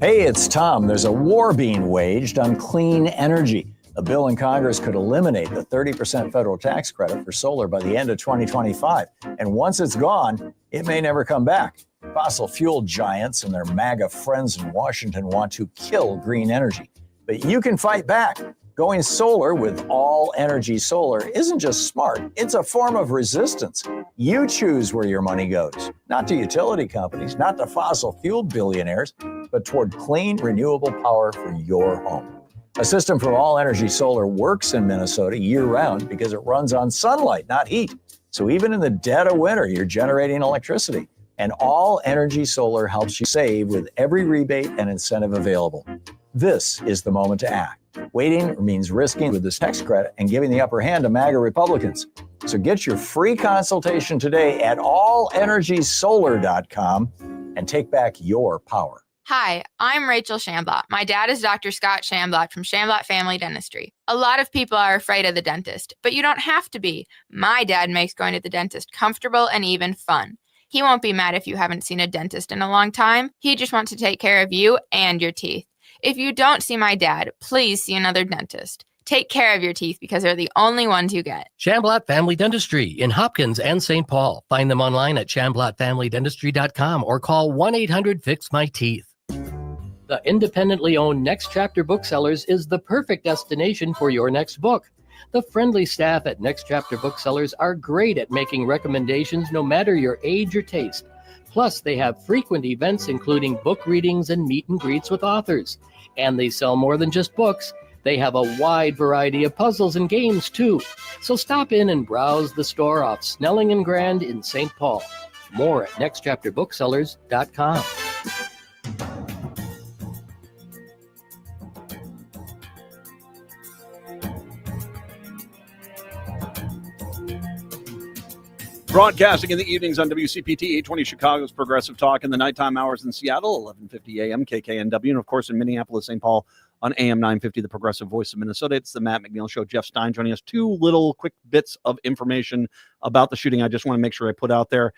Hey, it's Tom. There's a war being waged on clean energy. A bill in Congress could eliminate the 30% federal tax credit for solar by the end of 2025. And once it's gone, it may never come back. Fossil fuel giants and their MAGA friends in Washington want to kill green energy. But you can fight back. Going solar with All Energy Solar isn't just smart, it's a form of resistance. You choose where your money goes, not to utility companies, not to fossil fuel billionaires, but toward clean, renewable power for your home. A system from All Energy Solar works in Minnesota year-round because it runs on sunlight, not heat. So even in the dead of winter, you're generating electricity. And All Energy Solar helps you save with every rebate and incentive available. This is the moment to act. Waiting means risking with this tax credit and giving the upper hand to MAGA Republicans. So get your free consultation today at allenergysolar.com and take back your power. Hi, I'm Rachel Shamblat. My dad is Dr. Scott Shamblat from Shamblat Family Dentistry. A lot of people are afraid of the dentist, but you don't have to be. My dad makes going to the dentist comfortable and even fun. He won't be mad if you haven't seen a dentist in a long time. He just wants to take care of you and your teeth. If you don't see my dad, please see another dentist. Take care of your teeth because they're the only ones you get. Shamblat Family Dentistry in Hopkins and St. Paul. Find them online at shamblatfamilydentistry.com or call 1-800-FIX-MY-TEETH. The independently owned Next Chapter Booksellers is the perfect destination for your next book. The friendly staff at Next Chapter Booksellers are great at making recommendations no matter your age or taste. Plus, they have frequent events including book readings and meet and greets with authors. And they sell more than just books. They have a wide variety of puzzles and games, too. So stop in and browse the store off Snelling and Grand in St. Paul. More at nextchapterbooksellers.com. Broadcasting in the evenings on WCPT 820 Chicago's Progressive Talk, in the nighttime hours in Seattle, 1150 a.m. KKNW, and of course in Minneapolis, St. Paul on AM 950, the Progressive Voice of Minnesota. It's the Matt McNeil Show. Jeff Stein joining us. Two little quick bits of information about the shooting I just want to make sure I put out there.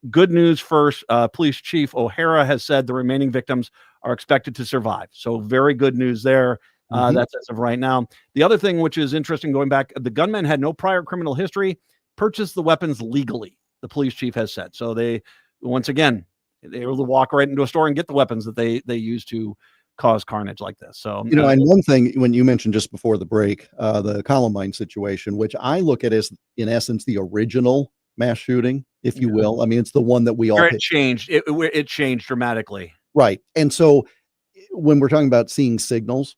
Good news first. Police Chief O'Hara has said the remaining victims are expected to survive. So very good news there. That's as of right now. The other thing, which is interesting, going back, the gunman had no prior criminal history, purchased the weapons legally, the police chief has said. So they, once again, they were able to walk right into a store and get the weapons that they use to cause carnage like this. So, and one thing, when you mentioned just before the break, the Columbine situation, which I look at as, in essence, the original mass shooting, if you will. I mean, it's the one that we all it changed. It changed dramatically. Right. And so when we're talking about seeing signals,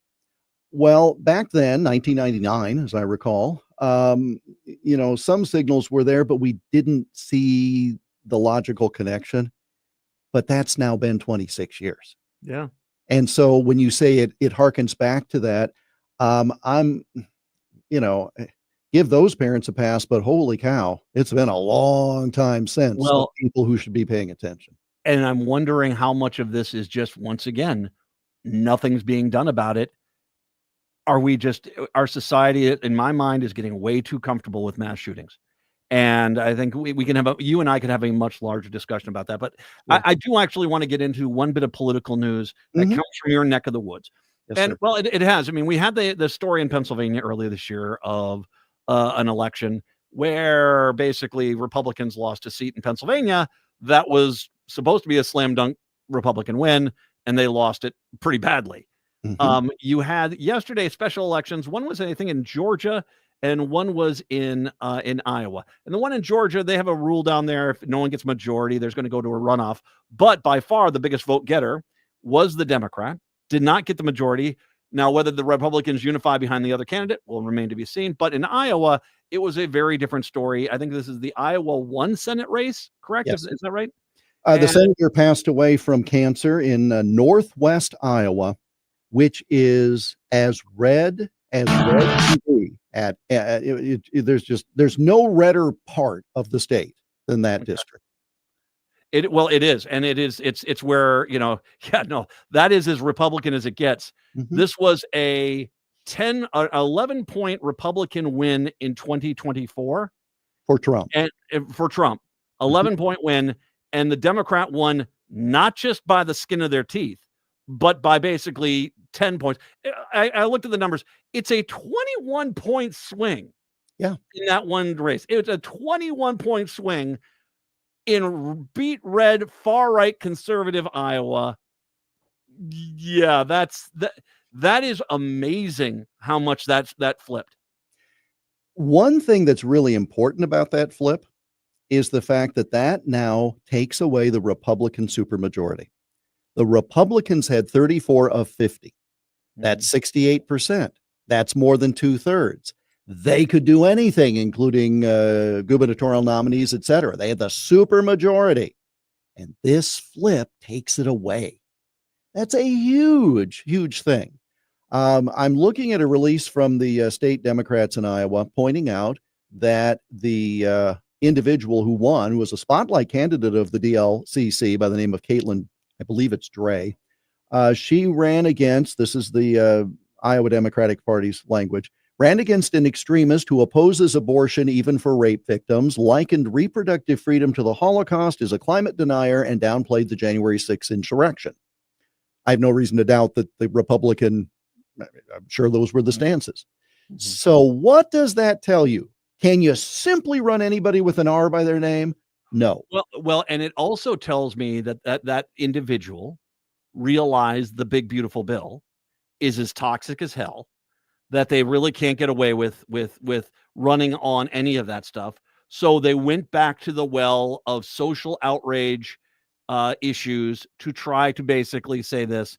well, back then, 1999, as I recall, some signals were there, but we didn't see the logical connection. But that's now been 26 years. Yeah. And so when you say it harkens back to that, give those parents a pass, but holy cow, it's been a long time since. Well, people who should be paying attention. And I'm wondering how much of this is just, once again, nothing's being done about it. Our society, in my mind, is getting way too comfortable with mass shootings. And I think we can you and I can have a much larger discussion about that. But yeah. I do actually want to get into one bit of political news that comes from your neck of the woods. Yes, and, well, it has. I mean, we had the story in Pennsylvania earlier this year of an election where basically Republicans lost a seat in Pennsylvania that was supposed to be a slam dunk Republican win, and they lost it pretty badly. You had yesterday special elections. One was, I think, in Georgia, and one was in Iowa. And the one in Georgia, they have a rule down there: if no one gets majority, there's going to go to a runoff. But by far, the biggest vote getter was the Democrat. Did not get the majority. Now, whether the Republicans unify behind the other candidate will remain to be seen. But in Iowa, it was a very different story. I think this is the Iowa 1 Senate race, correct? Yes. Is that right? The senator passed away from cancer in northwest Iowa, which is as red can be. There's no redder part of the state than that district. It is, and it's where, that is as Republican as it gets. This was a 11 point Republican win in 2024 for Trump. And 11 point win, and the Democrat won not just by the skin of their teeth, but by basically 10 points. I looked at the numbers. It's a 21 point swing. Yeah. In that one race. It's a 21 point swing in beat red, far right conservative Iowa. Yeah, that is amazing how much that flipped. One thing that's really important about that flip is the fact that now takes away the Republican supermajority. The Republicans had 34 of 50. That's 68%. That's more than 2/3. They could do anything, including gubernatorial nominees, et cetera. They had the super majority. And this flip takes it away. That's a huge, huge thing. I'm looking at a release from the state Democrats in Iowa pointing out that the individual who won was a spotlight candidate of the DLCC by the name of Caitlin, I believe it's Dre. She ran against, this is the Iowa Democratic Party's language, ran against an extremist who opposes abortion even for rape victims, likened reproductive freedom to the Holocaust, is a climate denier, and downplayed the January 6th insurrection. I have no reason to doubt that the Republican, I'm sure those were the stances. So what does that tell you? Can you simply run anybody with an R by their name? No. Well, and it also tells me that individual realized the big beautiful bill is as toxic as hell, that they really can't get away with running on any of that stuff. So they went back to the well of social outrage issues to try to basically say this.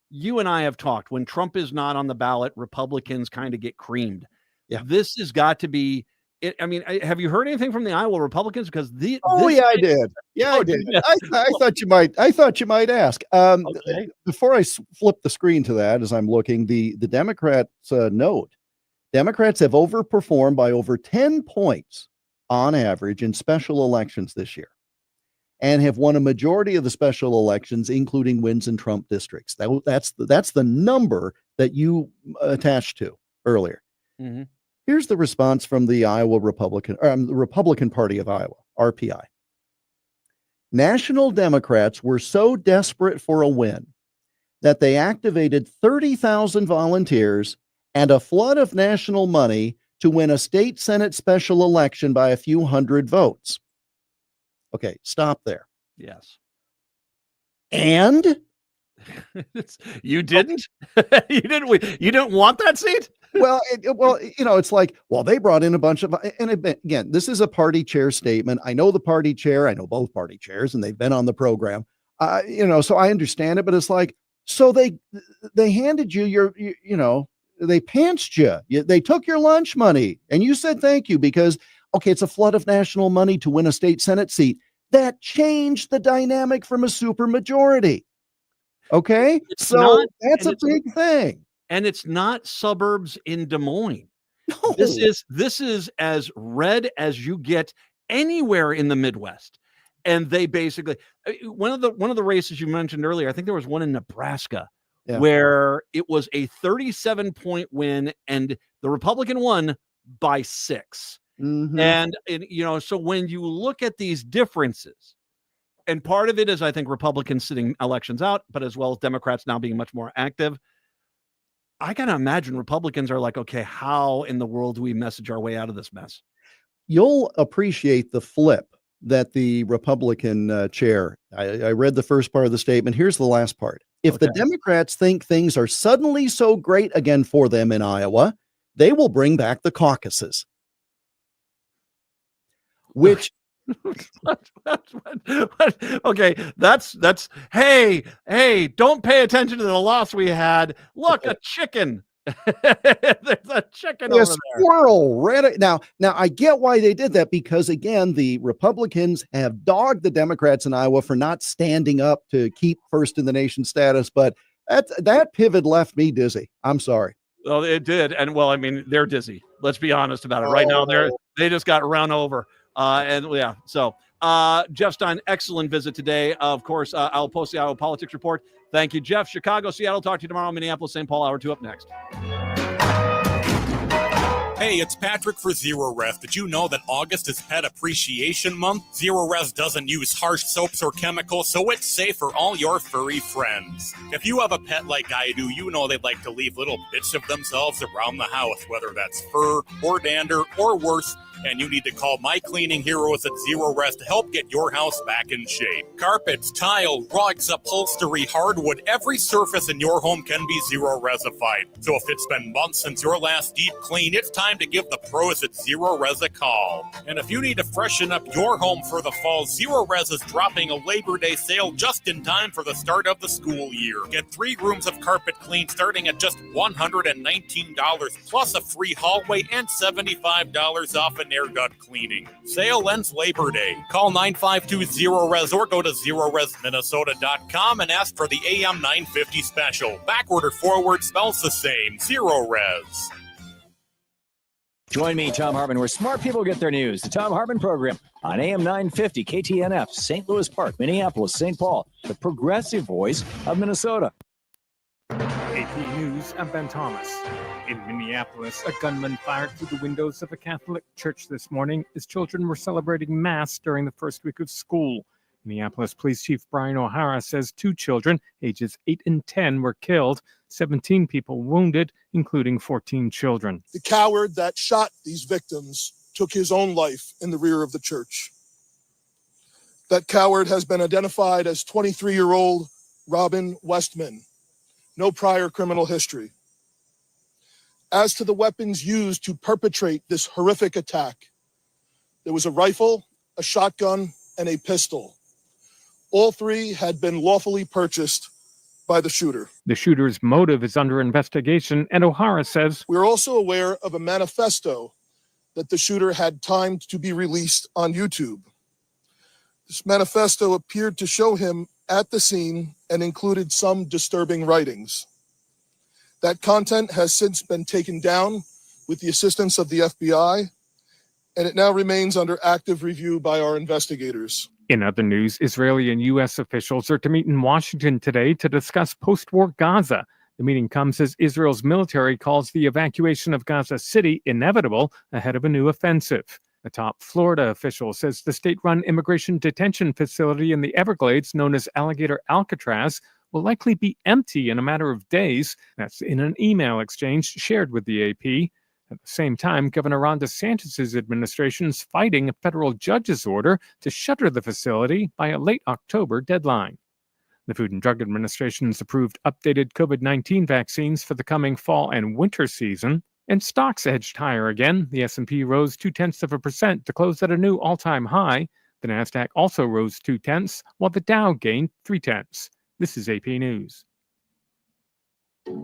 You and I have talked, when Trump is not on the ballot, Republicans kind of get creamed. Yeah. This has got to be it. I mean, have you heard anything from the Iowa Republicans? Because I did. Yeah, I did. I thought you might. I thought you might ask. Okay. Before I flip the screen to that, as I'm looking, the Democrats note: Democrats have overperformed by over 10 points on average in special elections this year, and have won a majority of the special elections, including wins in Trump districts. That's the number that you attached to earlier. Mm-hmm. Here's the response from the Iowa Republican, the Republican Party of Iowa, RPI. National Democrats were so desperate for a win that they activated 30,000 volunteers and a flood of national money to win a state Senate special election by a few hundred votes. Okay, stop there. Yes. And you didn't? You didn't want that seat? Well, it's like, they brought in a bunch of, and again, this is a party chair statement. I know the party chair, I know both party chairs, and they've been on the program, so I understand it, but it's like, so they handed you they pantsed you. They took your lunch money and you said, thank you, because, okay, it's a flood of national money to win a state Senate seat. That changed the dynamic from a super majority. Okay. That's a big thing. And it's not suburbs in Des Moines. No. This is as red as you get anywhere in the Midwest. And they basically, one of the races you mentioned earlier, I think there was one in Nebraska where it was a 37-point win and the Republican won by 6. Mm-hmm. And so when you look at these differences, and part of it is, I think, Republicans sitting elections out, but as well as Democrats now being much more active. I got to imagine Republicans are like, okay, how in the world do we message our way out of this mess? You'll appreciate the flip that the Republican chair, I read the first part of the statement. Here's the last part. If the Democrats think things are suddenly so great again for them in Iowa, they will bring back the caucuses. Which okay, that's hey, don't pay attention to the loss we had. Look, a chicken. There's a chicken over there. Squirrel ran it. Now I get why they did that, because again, the Republicans have dogged the Democrats in Iowa for not standing up to keep first in the nation status, but that pivot left me dizzy. I'm sorry. Well, it did. And well, I mean, they're dizzy. Let's be honest about it. Right now, they just got run over. So Jeff Stein, excellent visit today. Of course, I'll post the Iowa Politics Report. Thank you, Jeff. Chicago, Seattle. Talk to you tomorrow. Minneapolis, St. Paul, hour 2 up next. Hey, it's Patrick for Zero Res. Did you know that August is Pet Appreciation Month? Zero Res doesn't use harsh soaps or chemicals, so it's safe for all your furry friends. If you have a pet like I do, you know they'd like to leave little bits of themselves around the house, whether that's fur or dander or worse. And you need to call my cleaning heroes at Zero Res to help get your house back in shape. Carpets, tile, rugs, upholstery, hardwood, every surface in your home can be Zero Resified. So if it's been months since your last deep clean, it's time to give the pros at Zero Res a call. And if you need to freshen up your home for the fall, Zero Res is dropping a Labor Day sale just in time for the start of the school year. Get 3 rooms of carpet clean starting at just $119, plus a free hallway and $75 off an air duct cleaning. Sale ends Labor Day. Call 952-ZERO-RES or go to ZeroResMinnesota.com and ask for the AM 950 special. Backward or forward spells the same. Zero Res. Join me, Tom Hartman, where smart people get their news. The Tom Hartman Program on AM 950 KTNF, St. Louis Park, Minneapolis, St. Paul, the progressive voice of Minnesota. AP News, I'm Ben Thomas. In Minneapolis, a gunman fired through the windows of a Catholic church this morning as children were celebrating Mass during the first week of school. Minneapolis Police Chief Brian O'Hara says 2 children, ages 8 and 10, were killed, 17 people wounded, including 14 children. The coward that shot these victims took his own life in the rear of the church. That coward has been identified as 23-year-old Robin Westman. No prior criminal history. As to the weapons used to perpetrate this horrific attack, there was a rifle, a shotgun, and a pistol. All 3 had been lawfully purchased by the shooter. The shooter's motive is under investigation, and O'Hara says, We're also aware of a manifesto that the shooter had timed to be released on YouTube. This manifesto appeared to show him at the scene and included some disturbing writings. That content has since been taken down with the assistance of the FBI, and it now remains under active review by our investigators. In other news, Israeli and U.S. officials are to meet in Washington today to discuss post-war Gaza. The meeting comes as Israel's military calls the evacuation of Gaza City inevitable ahead of a new offensive. A top Florida official says the state-run immigration detention facility in the Everglades, known as Alligator Alcatraz, will likely be empty in a matter of days. That's in an email exchange shared with the AP. At the same time, Governor Ron DeSantis' administration is fighting a federal judge's order to shutter the facility by a late October deadline. The Food and Drug Administration has approved updated COVID-19 vaccines for the coming fall and winter season. And stocks edged higher again. The S&P rose 0.2% to close at a new all-time high. The Nasdaq also rose 0.2, while the Dow gained 0.3. This is AP News.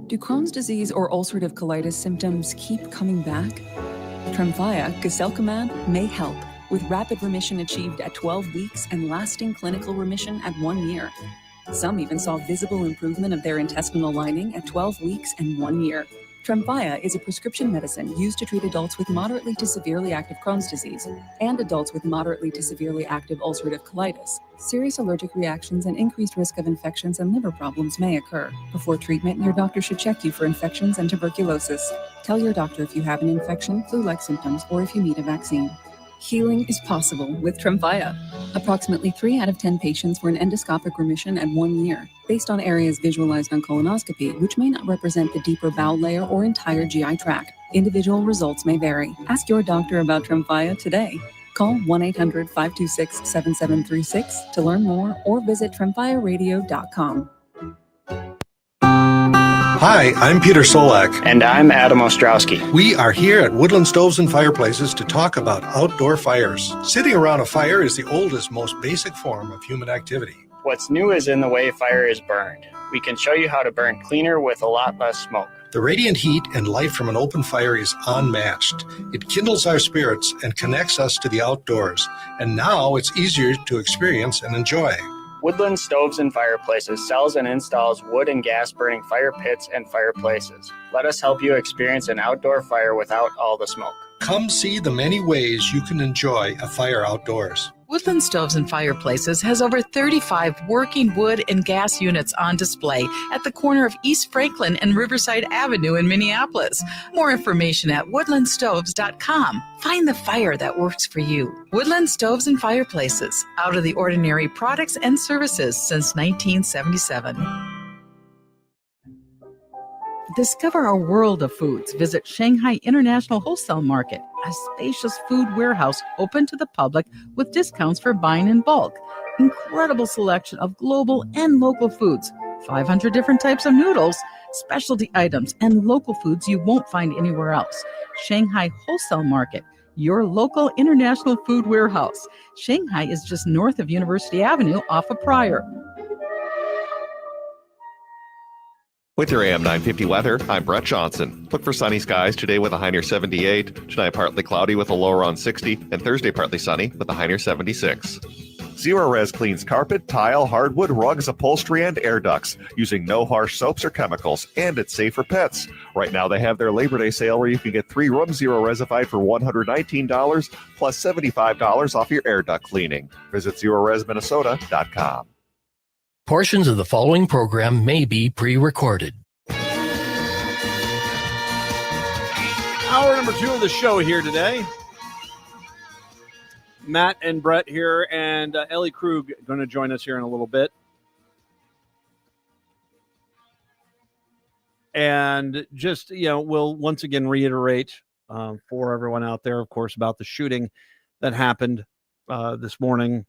Do Crohn's disease or ulcerative colitis symptoms keep coming back? Tremfya, guselkumab, may help, with rapid remission achieved at 12 weeks and lasting clinical remission at 1 year. Some even saw visible improvement of their intestinal lining at 12 weeks and 1 year. Tremfya is a prescription medicine used to treat adults with moderately to severely active Crohn's disease and adults with moderately to severely active ulcerative colitis. Serious allergic reactions and increased risk of infections and liver problems may occur. Before treatment, your doctor should check you for infections and tuberculosis. Tell your doctor if you have an infection, flu-like symptoms, or if you need a vaccine. Healing is possible with Tremfya. Approximately 3 out of 10 patients were in endoscopic remission at 1 year, based on areas visualized on colonoscopy, which may not represent the deeper bowel layer or entire GI tract. Individual results may vary. Ask your doctor about Tremfya today. Call 1-800-526-7736 to learn more or visit tremfyaradio.com. Hi, I'm Peter Solak. And I'm Adam Ostrowski. We are here at Woodland Stoves and Fireplaces to talk about outdoor fires. Sitting around a fire is the oldest, most basic form of human activity. What's new is in the way fire is burned. We can show you how to burn cleaner with a lot less smoke. The radiant heat and light from an open fire is unmatched. It kindles our spirits and connects us to the outdoors. And now it's easier to experience and enjoy. Woodland Stoves and Fireplaces sells and installs wood and gas burning fire pits and fireplaces. Let us help you experience an outdoor fire without all the smoke. Come see the many ways you can enjoy a fire outdoors. Woodland Stoves and Fireplaces has over 35 working wood and gas units on display at the corner of East Franklin and Riverside Avenue in Minneapolis. More information at woodlandstoves.com. Find the fire that works for you. Woodland Stoves and Fireplaces, out of the ordinary products and services since 1977. Discover a world of foods. Visit Shanghai International Wholesale Market. a spacious food warehouse open to the public with discounts for buying in bulk. Incredible selection of global and local foods, 500 different types of noodles, specialty items, and local foods you won't find anywhere else. Shanghai Wholesale Market, your local international food warehouse. Shanghai is just north of University Avenue off of Pryor. With your AM 950 weather, I'm Brett Johnson. Look for sunny skies today with a high near 78. Tonight, partly cloudy with a low around 60. And Thursday, partly sunny with a high near 76. Zero Res cleans carpet, tile, hardwood, rugs, upholstery, and air ducts using no harsh soaps or chemicals, and it's safe for pets. Right now, they have their Labor Day sale where you can get 3 rooms Zero Resified for $119 plus $75 off your air duct cleaning. Visit ZeroResMinnesota.com. Portions of the following program may be pre-recorded. Hour number 2 of the show here today. Matt and Brett here, and Ellie Krug going to join us here in a little bit. And just, we'll once again reiterate for everyone out there, of course, about the shooting that happened this morning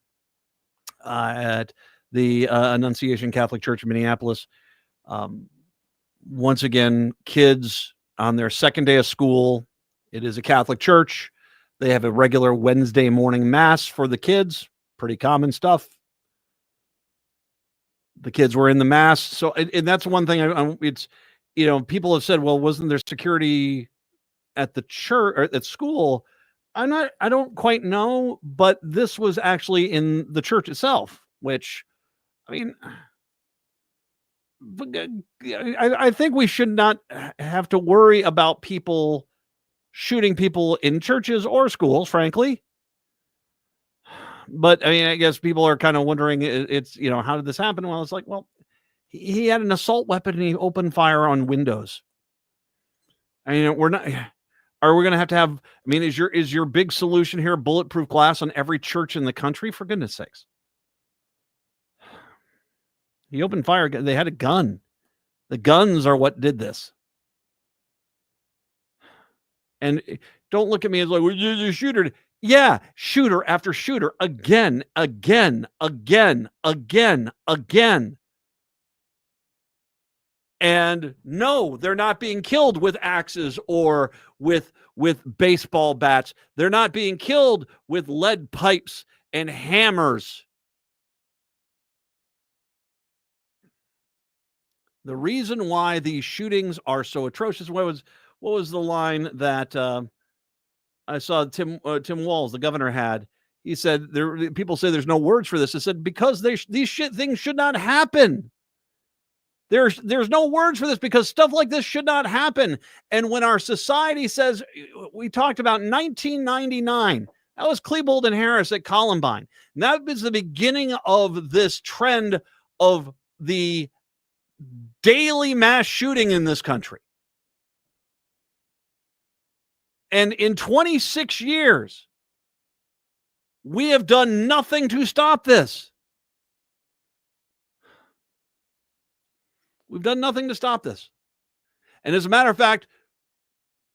at the Annunciation Catholic Church in Minneapolis. Once again, kids on their second day of school. It is a Catholic church. They have a regular Wednesday morning mass for the kids. Pretty common stuff. The kids were in the mass. So, and that's one thing it's, people have said, well, wasn't there security at the church or at school? I don't quite know, but this was actually in the church itself, which, I think we should not have to worry about people shooting people in churches or schools, frankly. But I guess people are kind of wondering, it's, how did this happen? Well, it's like, he had an assault weapon and he opened fire on windows. We're not, are we going to have, is your big solution here bulletproof glass on every church in the country? For goodness sakes. He opened fire. They had a gun. The guns are what did this. And don't look at me as like, well, you're the shooter. Yeah, shooter after shooter. Again. And no, they're not being killed with axes or with baseball bats. They're not being killed with lead pipes and hammers. The reason why these shootings are so atrocious, what was the line that I saw Tim Walz, the governor, had? He said, people say there's no words for this. I said, because these things should not happen. There's no words for this because stuff like this should not happen. And when our society says, we talked about 1999, that was Klebold and Harris at Columbine. And that was the beginning of this trend of the daily mass shooting in this country. And in 26 years, we have done nothing to stop this. We've done nothing to stop this. And as a matter of fact,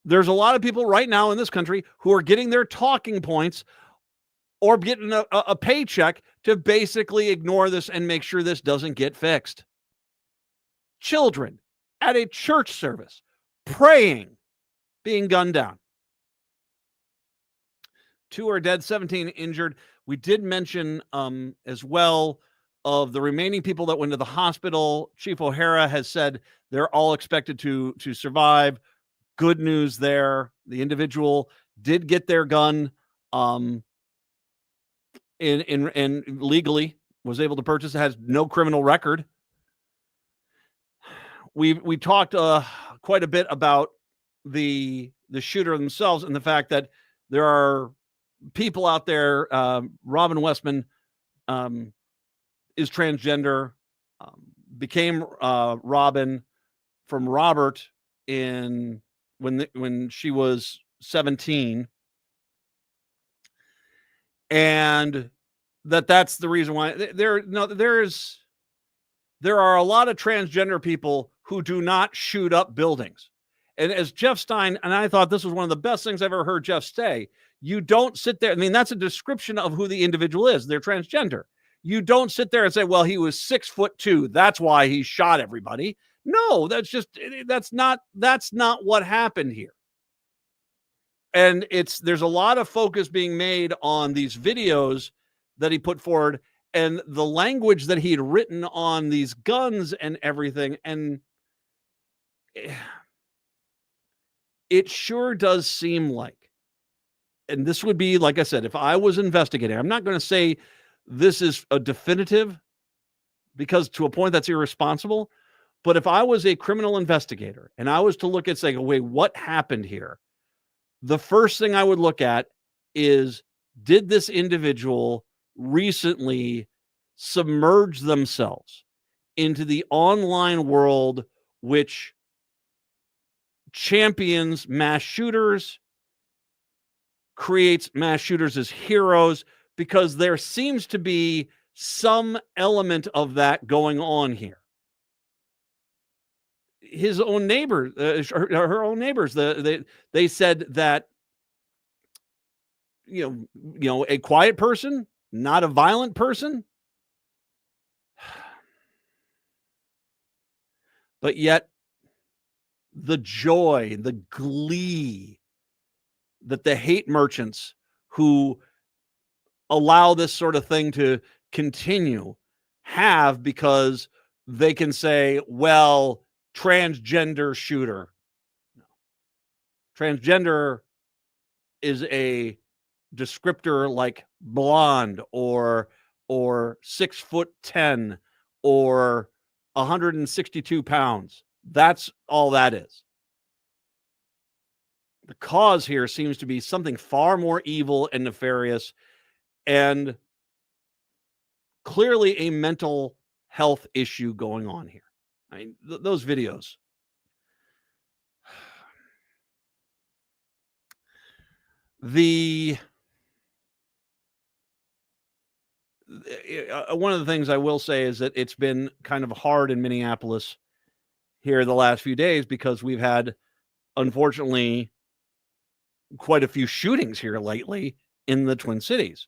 there's a lot of people right now in this country who are getting their talking points or getting a paycheck to basically ignore this and make sure this doesn't get fixed. Children at a church service praying, being gunned down. 2 are dead, 17 injured. We did mention as well of the remaining people that went to the hospital. Chief O'Hara has said they're all expected to survive. Good news there. The individual did get their gun and legally was able to purchase it, has no criminal record. We talked quite a bit about the shooter themselves and the fact that there are people out there. Robin Westman is transgender, became Robin from Robert when she was 17, and that's the reason why there are a lot of transgender people who do not shoot up buildings. And as Jeff Stein, and I thought this was one of the best things I've ever heard Jeff say, you don't sit there. I mean, that's a description of who the individual is. They're transgender. You don't sit there and say, well, he was 6'2". That's why he shot everybody. No, that's not what happened here. And there's a lot of focus being made on these videos that he put forward and the language that he had written on these guns and everything. And it sure does seem like, and this would be, like I said, if I was investigating, I'm not going to say this is a definitive, because to a point that's irresponsible. But if I was a criminal investigator and I was to look at saying, wait, what happened here? The first thing I would look at is, did this individual recently submerge themselves into the online world, which champions mass shooters, creates mass shooters as heroes, because there seems to be some element of that going on here. His own neighbor, her own neighbors, they said that, you know, a quiet person, not a violent person. But yet the joy, the glee that the hate merchants who allow this sort of thing to continue have, because they can say, well, transgender shooter. No. Transgender is a descriptor like blonde or 6'10" or 162 pounds. That's all that is. The cause here seems to be something far more evil and nefarious, and clearly a mental health issue going on here. I mean, those videos. One of the things I will say is that it's been kind of hard in Minneapolis here the last few days, because we've had, unfortunately, quite a few shootings here lately in the Twin Cities.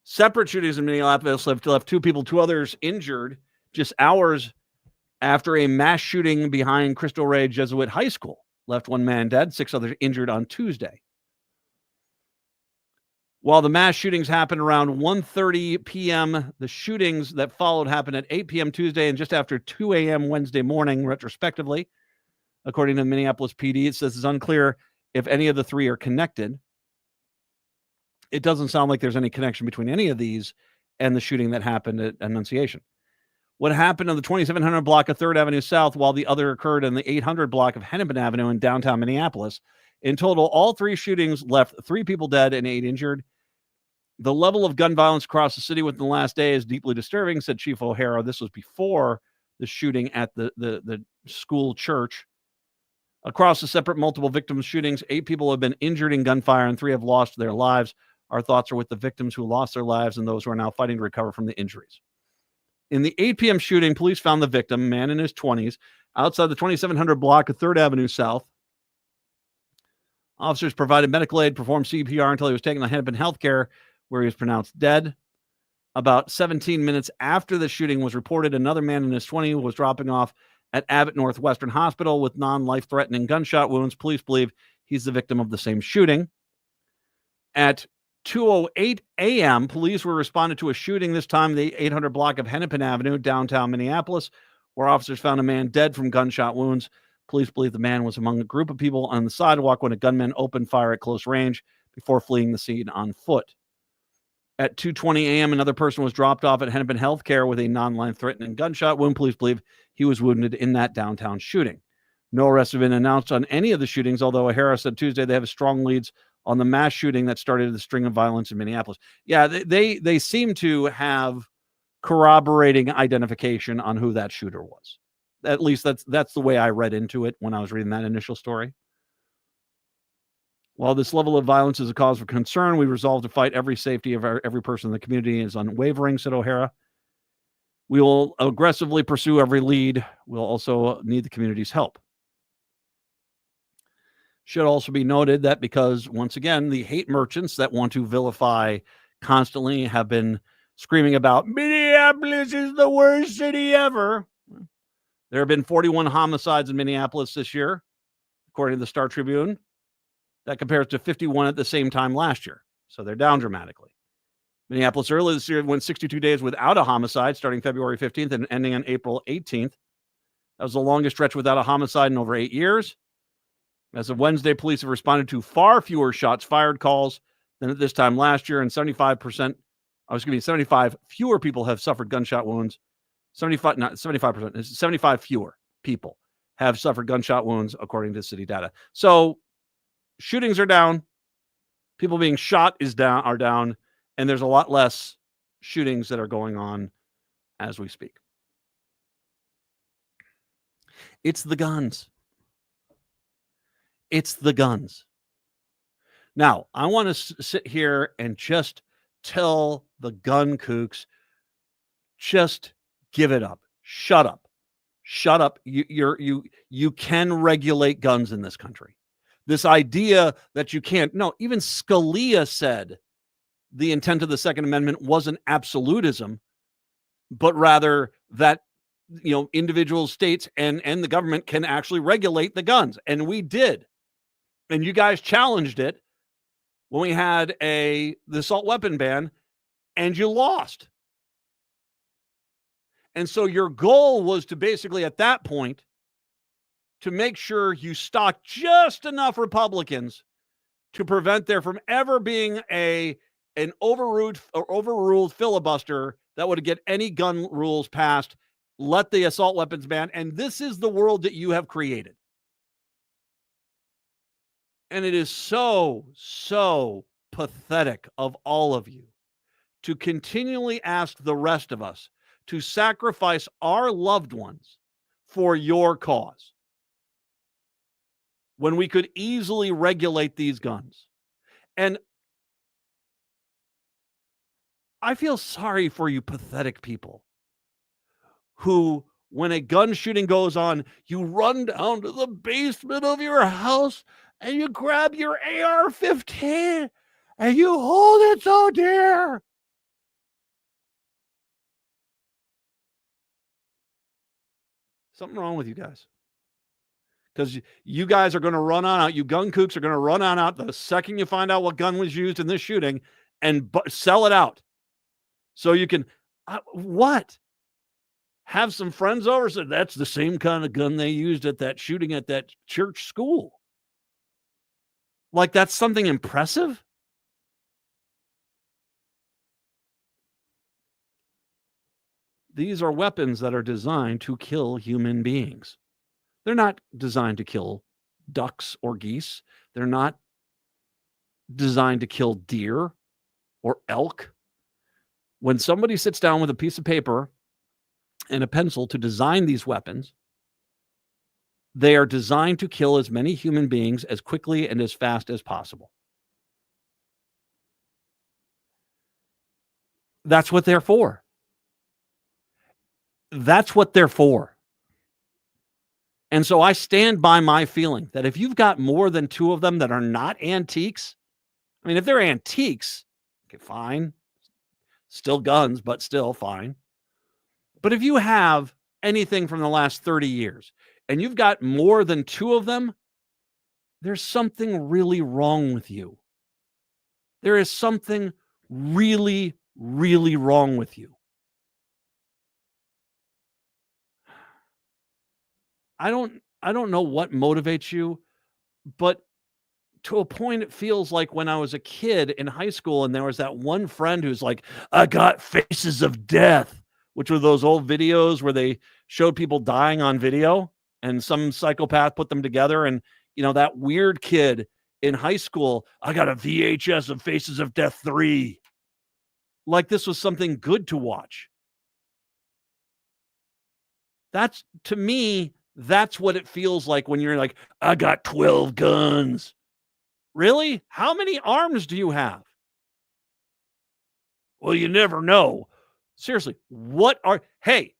Separate shootings in Minneapolis have left two others injured just hours after a mass shooting behind Cristo Rey Jesuit High School. Left one man dead, 6 others injured on Tuesday. While the mass shootings happened around 1:30 p.m., the shootings that followed happened at 8 p.m. Tuesday and just after 2 a.m. Wednesday morning, retrospectively. According to Minneapolis PD, it says it's unclear if any of the three are connected. It doesn't sound like there's any connection between any of these and the shooting that happened at Annunciation. What happened on the 2700 block of 3rd Avenue South, while the other occurred in the 800 block of Hennepin Avenue in downtown Minneapolis. In total, all 3 shootings left 3 people dead and 8 injured. The level of gun violence across the city within the last day is deeply disturbing, said Chief O'Hara. This was before the shooting at the school church. Across the separate multiple victims shootings, 8 people have been injured in gunfire and 3 have lost their lives. Our thoughts are with the victims who lost their lives and those who are now fighting to recover from the injuries. In the 8 p.m. shooting, police found the victim, a man in his 20s, outside the 2700 block of 3rd Avenue South. Officers provided medical aid, performed CPR until he was taken to Hennepin Healthcare, where he was pronounced dead. About 17 minutes after the shooting was reported, another man in his 20s was dropping off at Abbott Northwestern Hospital with non-life-threatening gunshot wounds. Police believe he's the victim of the same shooting. At 2:08 a.m., police were responded to a shooting, this time the 800 block of Hennepin Avenue, downtown Minneapolis, where officers found a man dead from gunshot wounds. Police believe the man was among a group of people on the sidewalk when a gunman opened fire at close range before fleeing the scene on foot. At 2:20 a.m., another person was dropped off at Hennepin Healthcare with a non-life-threatening gunshot wound. Police believe he was wounded in that downtown shooting. No arrests have been announced on any of the shootings, although O'Hara said Tuesday they have strong leads on the mass shooting that started the string of violence in Minneapolis. Yeah, they seem to have corroborating identification on who that shooter was. At least that's the way I read into it when I was reading that initial story. While this level of violence is a cause for concern, we resolve to fight every safety of every person in the community is unwavering, said O'Hara. We will aggressively pursue every lead. We'll also need the community's help. Should also be noted that because, once again, the hate merchants that want to vilify constantly have been screaming about Minneapolis is the worst city ever. There have been 41 homicides in Minneapolis this year, according to the Star Tribune. That compares to 51 at the same time last year. So they're down dramatically. Minneapolis earlier this year went 62 days without a homicide, starting February 15th and ending on April 18th. That was the longest stretch without a homicide in over 8 years. As of Wednesday, police have responded to far fewer shots fired calls than at this time last year, and 75 fewer people have suffered gunshot wounds. 75 fewer people have suffered gunshot wounds, according to city data. So shootings are down, people being shot are down, and there's a lot less shootings that are going on as we speak. It's the guns. It's the guns. Now, I want to sit here and just tell the gun kooks, just give it up. Shut up. Shut up. You can regulate guns in this country. This idea that you can't. No, even Scalia said the intent of the Second Amendment wasn't absolutism, but rather that individual states and the government can actually regulate the guns. And we did. And you guys challenged it when we had the assault weapon ban, and you lost. And so your goal was to basically, at that point, to make sure you stocked just enough Republicans to prevent there from ever being an overruled filibuster that would get any gun rules passed, let the assault weapons ban. And this is the world that you have created. And it is so, so pathetic of all of you to continually ask the rest of us to sacrifice our loved ones for your cause when we could easily regulate these guns. And I feel sorry for you pathetic people who, when a gun shooting goes on, you run down to the basement of your house and you grab your AR-15 and you hold it so dear. Something wrong with you guys. Because you guys are going to run on out. You gun kooks are going to run on out the second you find out what gun was used in this shooting and sell it out. So you can, what? Have some friends over, said that's the same kind of gun they used at that shooting at that church school. Like that's something impressive? These are weapons that are designed to kill human beings. They're not designed to kill ducks or geese. They're not designed to kill deer or elk. When somebody sits down with a piece of paper and a pencil to design these weapons, they are designed to kill as many human beings as quickly and as fast as possible. That's what they're for. That's what they're for. And so I stand by my feeling that if you've got more than 2 of them that are not antiques, I mean, if they're antiques, okay, fine. Still guns, but still fine. But if you have anything from the last 30 years and you've got more than 2 of them, there's something really wrong with you. There is something really, really wrong with you. I don't know what motivates you, but to a point, it feels like when I was a kid in high school and there was that one friend who's like, I got Faces of Death, which were those old videos where they showed people dying on video and some psychopath put them together. And, that weird kid in high school, I got a VHS of Faces of Death 3. Like this was something good to watch. That's, to me, that's what it feels like when you're like, I got 12 guns. Really? How many arms do you have? Well, you never know. Seriously, hey,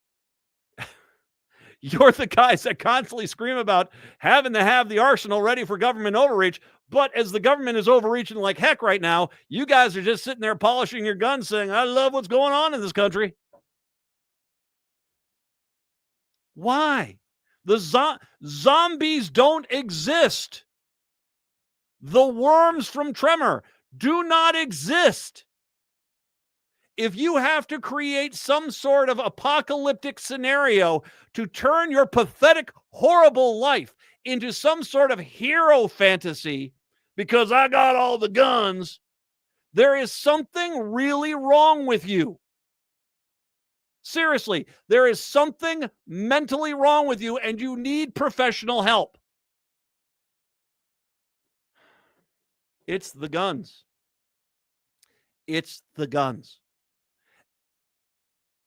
You're the guys that constantly scream about having to have the arsenal ready for government overreach. But as the government is overreaching like heck right now, you guys are just sitting there polishing your guns saying, I love what's going on in this country. Why? The zombies don't exist. The worms from Tremor do not exist. If you have to create some sort of apocalyptic scenario to turn your pathetic, horrible life into some sort of hero fantasy because I got all the guns, there is something really wrong with you. Seriously, there is something mentally wrong with you and you need professional help. It's the guns. It's the guns.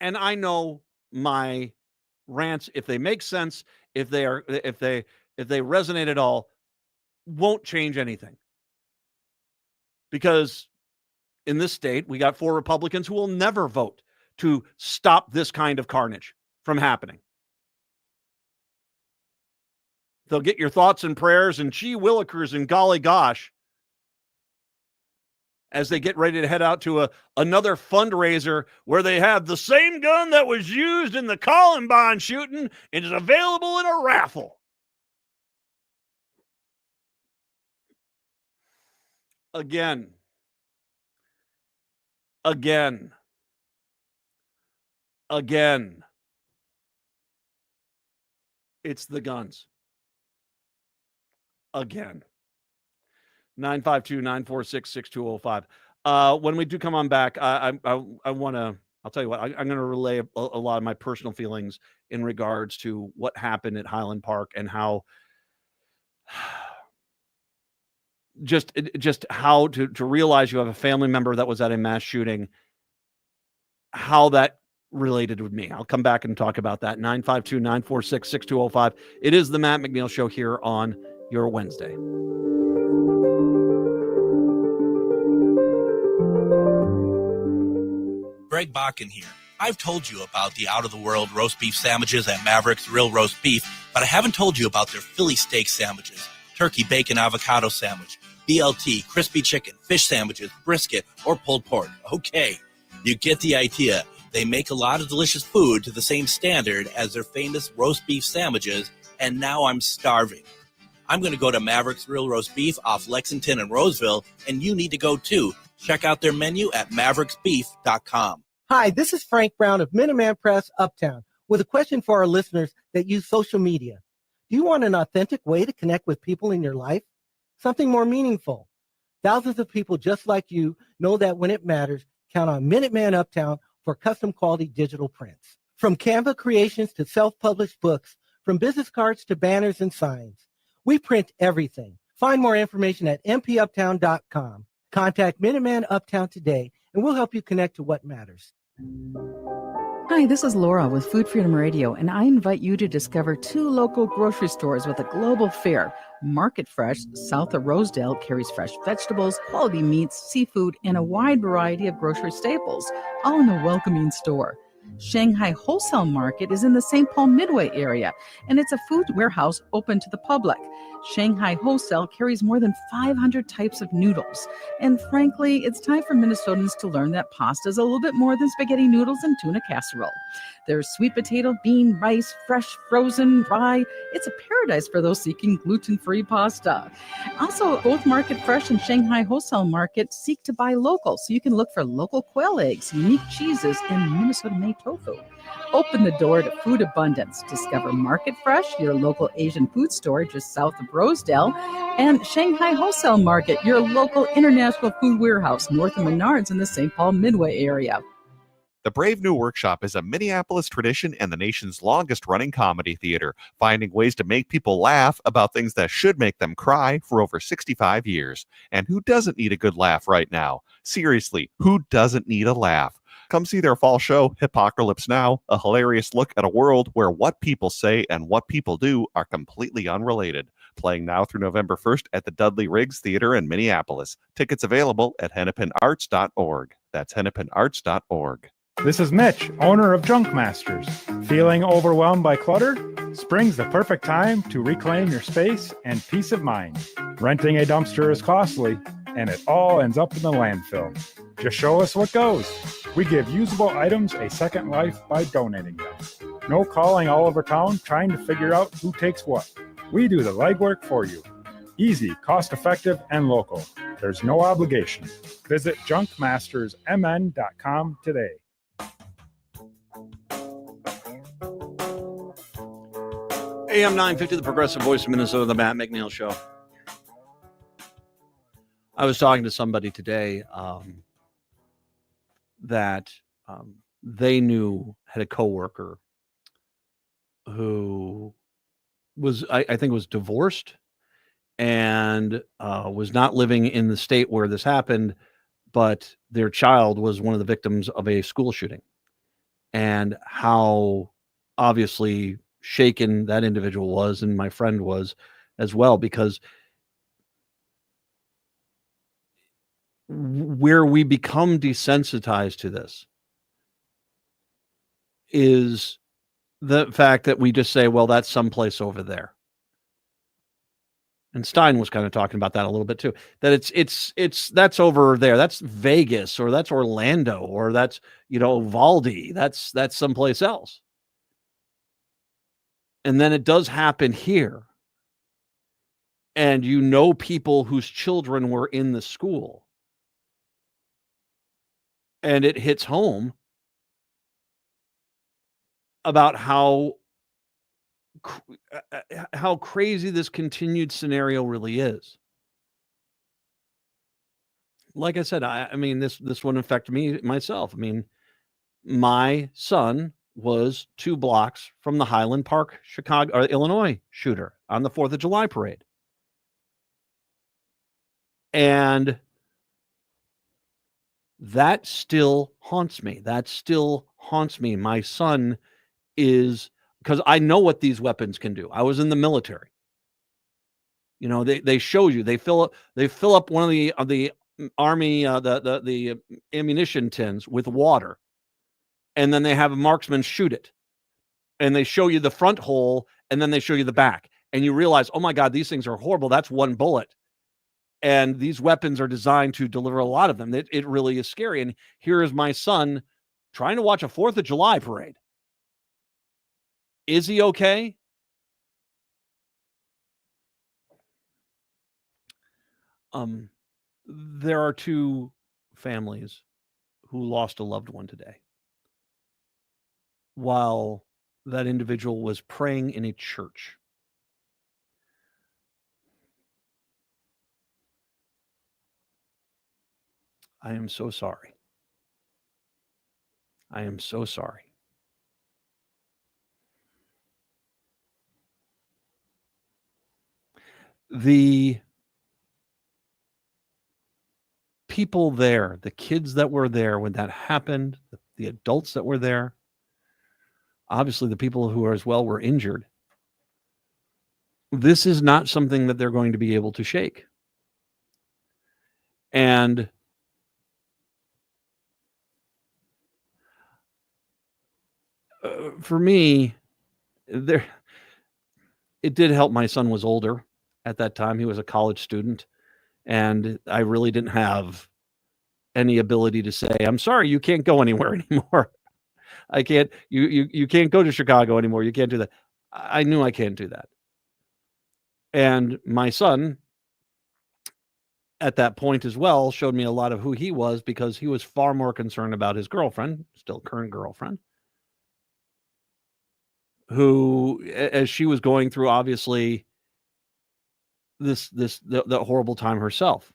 And I know my rants, if they make sense, if they resonate at all, won't change anything. Because in this state, we got 4 Republicans who will never vote to stop this kind of carnage from happening. They'll get your thoughts and prayers and gee willikers and golly gosh as they get ready to head out to another fundraiser where they have the same gun that was used in the Columbine shooting and is available in a raffle. Again. It's the guns. Again. 952-946-6205. When we do come on back, I want to, I'll tell you what, I'm going to relay a lot of my personal feelings in regards to what happened at Highland Park and how just how to realize you have a family member that was at a mass shooting, how that related with me. I'll come back and talk about that. 952-946-6205. It is the Matt McNeil Show here on your Wednesday. Greg Bakken here. I've told you about the out-of-the-world roast beef sandwiches at Maverick's Real Roast Beef, but I haven't told you about their Philly steak sandwiches, turkey bacon avocado sandwich, BLT, crispy chicken, fish sandwiches, brisket, or pulled pork. Okay, you get the idea. They make a lot of delicious food to the same standard as their famous roast beef sandwiches, and now I'm starving. I'm going to go to Maverick's Real Roast Beef off Lexington and Roseville, and you need to go too. Check out their menu at mavericksbeef.com. Hi, this is Frank Brown of Minuteman Press Uptown with a question for our listeners that use social media. Do you want an authentic way to connect with people in your life? Something more meaningful. Thousands of people just like you know that when it matters, count on Minuteman Uptown for custom quality digital prints. From Canva creations to self-published books, from business cards to banners and signs, we print everything. Find more information at mpuptown.com. Contact Minuteman Uptown today, and we'll help you connect to what matters. Hi, this is Laura with Food Freedom Radio, and I invite you to discover 2 local grocery stores with a global fare. Market Fresh, south of Rosedale, carries fresh vegetables, quality meats, seafood, and a wide variety of grocery staples, all in a welcoming store. Shanghai Wholesale Market is in the St. Paul Midway area, and it's a food warehouse open to the public. Shanghai Wholesale carries more than 500 types of noodles. And frankly, it's time for Minnesotans to learn that pasta is a little bit more than spaghetti noodles and tuna casserole. There's sweet potato, bean, rice, fresh, frozen, rye. It's a paradise for those seeking gluten-free pasta. Also, both Market Fresh and Shanghai Wholesale Market seek to buy local, so you can look for local quail eggs, unique cheeses, and Minnesota-made tofu. Open the door to food abundance. Discover Market Fresh, your local Asian food store just south of Rosedale, and Shanghai Wholesale Market, your local international food warehouse north of Menards in the St. Paul Midway area. The Brave New Workshop is a Minneapolis tradition and the nation's longest-running comedy theater, finding ways to make people laugh about things that should make them cry for over 65 years. And who doesn't need a good laugh right now? Seriously, who doesn't need a laugh? Come see their fall show, Hippocalypse Now, a hilarious look at a world where what people say and what people do are completely unrelated. Playing now through November 1st at the Dudley Riggs Theater in Minneapolis. Tickets available at hennepinarts.org. That's hennepinarts.org. This is Mitch, owner of Junk Masters. Feeling overwhelmed by clutter? Spring's the perfect time to reclaim your space and peace of mind. Renting a dumpster is costly, and it all ends up in the landfill. Just show us what goes. We give usable items a second life by donating them. No calling all over town trying to figure out who takes what. We do the legwork for you. Easy, cost-effective, and local. There's no obligation. Visit junkmastersmn.com today. AM 950, the Progressive Voice of Minnesota, the Matt McNeil Show. I was talking to somebody today that they knew had a coworker who was, I think, was divorced and was not living in the state where this happened, but their child was one of the victims of a school shooting, and how obviously shaken that individual was, and my friend was as well, because where we become desensitized to this is the fact that we just say, well, that's someplace over there. And Stein was kind of talking about that a little bit too, that it's that's over there. That's Vegas, or that's Orlando, or that's, Uvalde. That's someplace else. And then it does happen here. And people whose children were in the school. And it hits home about how crazy this continued scenario really is. Like I said, I mean, this wouldn't affect me myself. I mean, my son was 2 blocks from the Highland Park, Chicago, or Illinois shooter on the 4th of July parade. And that still haunts me. My son is, because I know what these weapons can do. I was in the military. They show you, they fill up one of the army, the ammunition tins with water. And then they have a marksman shoot it. And they show you the front hole, and then they show you the back. And you realize, oh my God, these things are horrible. That's one bullet. And these weapons are designed to deliver a lot of them. It really is scary. And here is my son trying to watch a 4th of July parade. Is he okay? There are 2 families who lost a loved one today, while that individual was praying in a church. I am so sorry. I am so sorry. The people there, the kids that were there when that happened, the adults that were there, obviously the people who are as well were injured. This is not something that they're going to be able to shake. And for me, it did help. My son was older at that time. He was a college student, and I really didn't have any ability to say, I'm sorry, you can't go anywhere anymore. I can't, you can't go to Chicago anymore. You can't do that. I knew I can't do that. And my son at that point as well showed me a lot of who he was, because he was far more concerned about his girlfriend, still current girlfriend, who, as she was going through, obviously, the horrible time herself.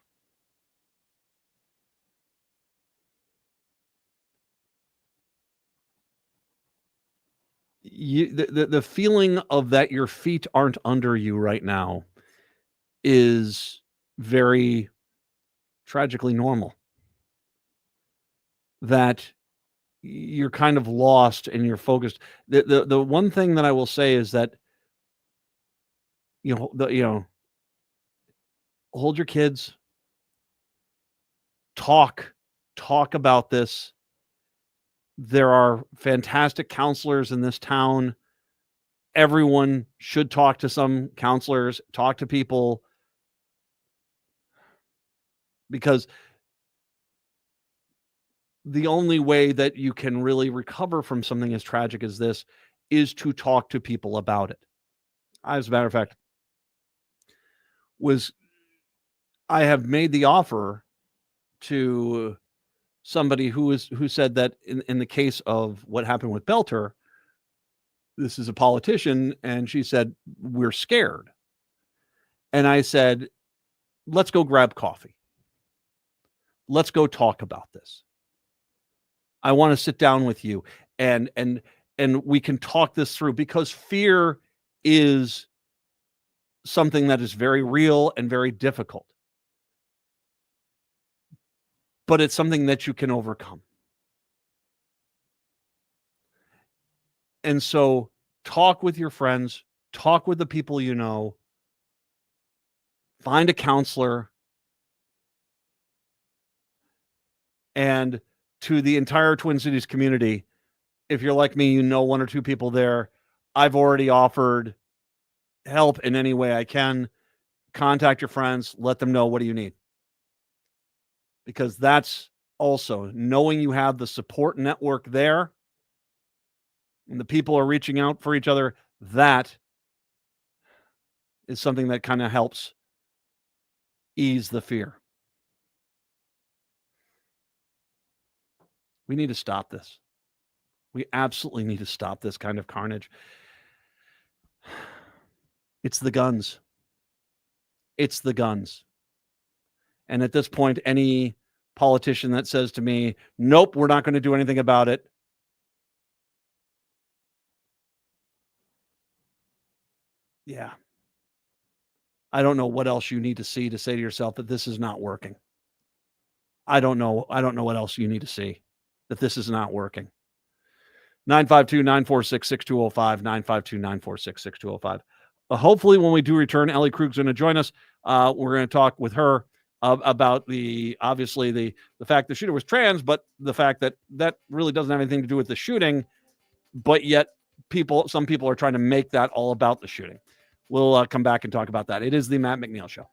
The feeling of that your feet aren't under you right now is very tragically normal. That you're kind of lost and you're focused. The one thing that I will say is that hold your kids, talk about this. There are fantastic counselors in this town, everyone should talk to some counselors, talk to people, because the only way that you can really recover from something as tragic as this is to talk to people about it. As a matter of fact, I have made the offer to somebody who said that in the case of what happened with Belter, this is a politician, and she said, we're scared. And I said, let's go grab coffee. Let's go talk about this. I want to sit down with you and we can talk this through, because fear is something that is very real and very difficult. But it's something that you can overcome. And so talk with your friends, talk with the people you know, find a counselor, and to the entire Twin Cities community, if you're like me, you know one or two people there, I've already offered help in any way I can. Contact your friends, let them know, what do you need? Because that's also knowing you have the support network there and the people are reaching out for each other. That is something that kind of helps ease the fear. We need to stop this. We absolutely need to stop this kind of carnage. It's the guns. It's the guns. And at this point, any politician that says to me, nope, we're not going to do anything about it, yeah, I don't know what else you need to see to say to yourself that this is not working. I don't know what else you need to see that this is not working. 952-946-6205, 952-946-6205. Hopefully when we do return, Ellie Krug's going to join us. We're going to talk with her about the fact the shooter was trans, but the fact that really doesn't have anything to do with the shooting, but yet some people are trying to make that all about the shooting. We'll come back and talk about that. It is the Matt McNeil Show.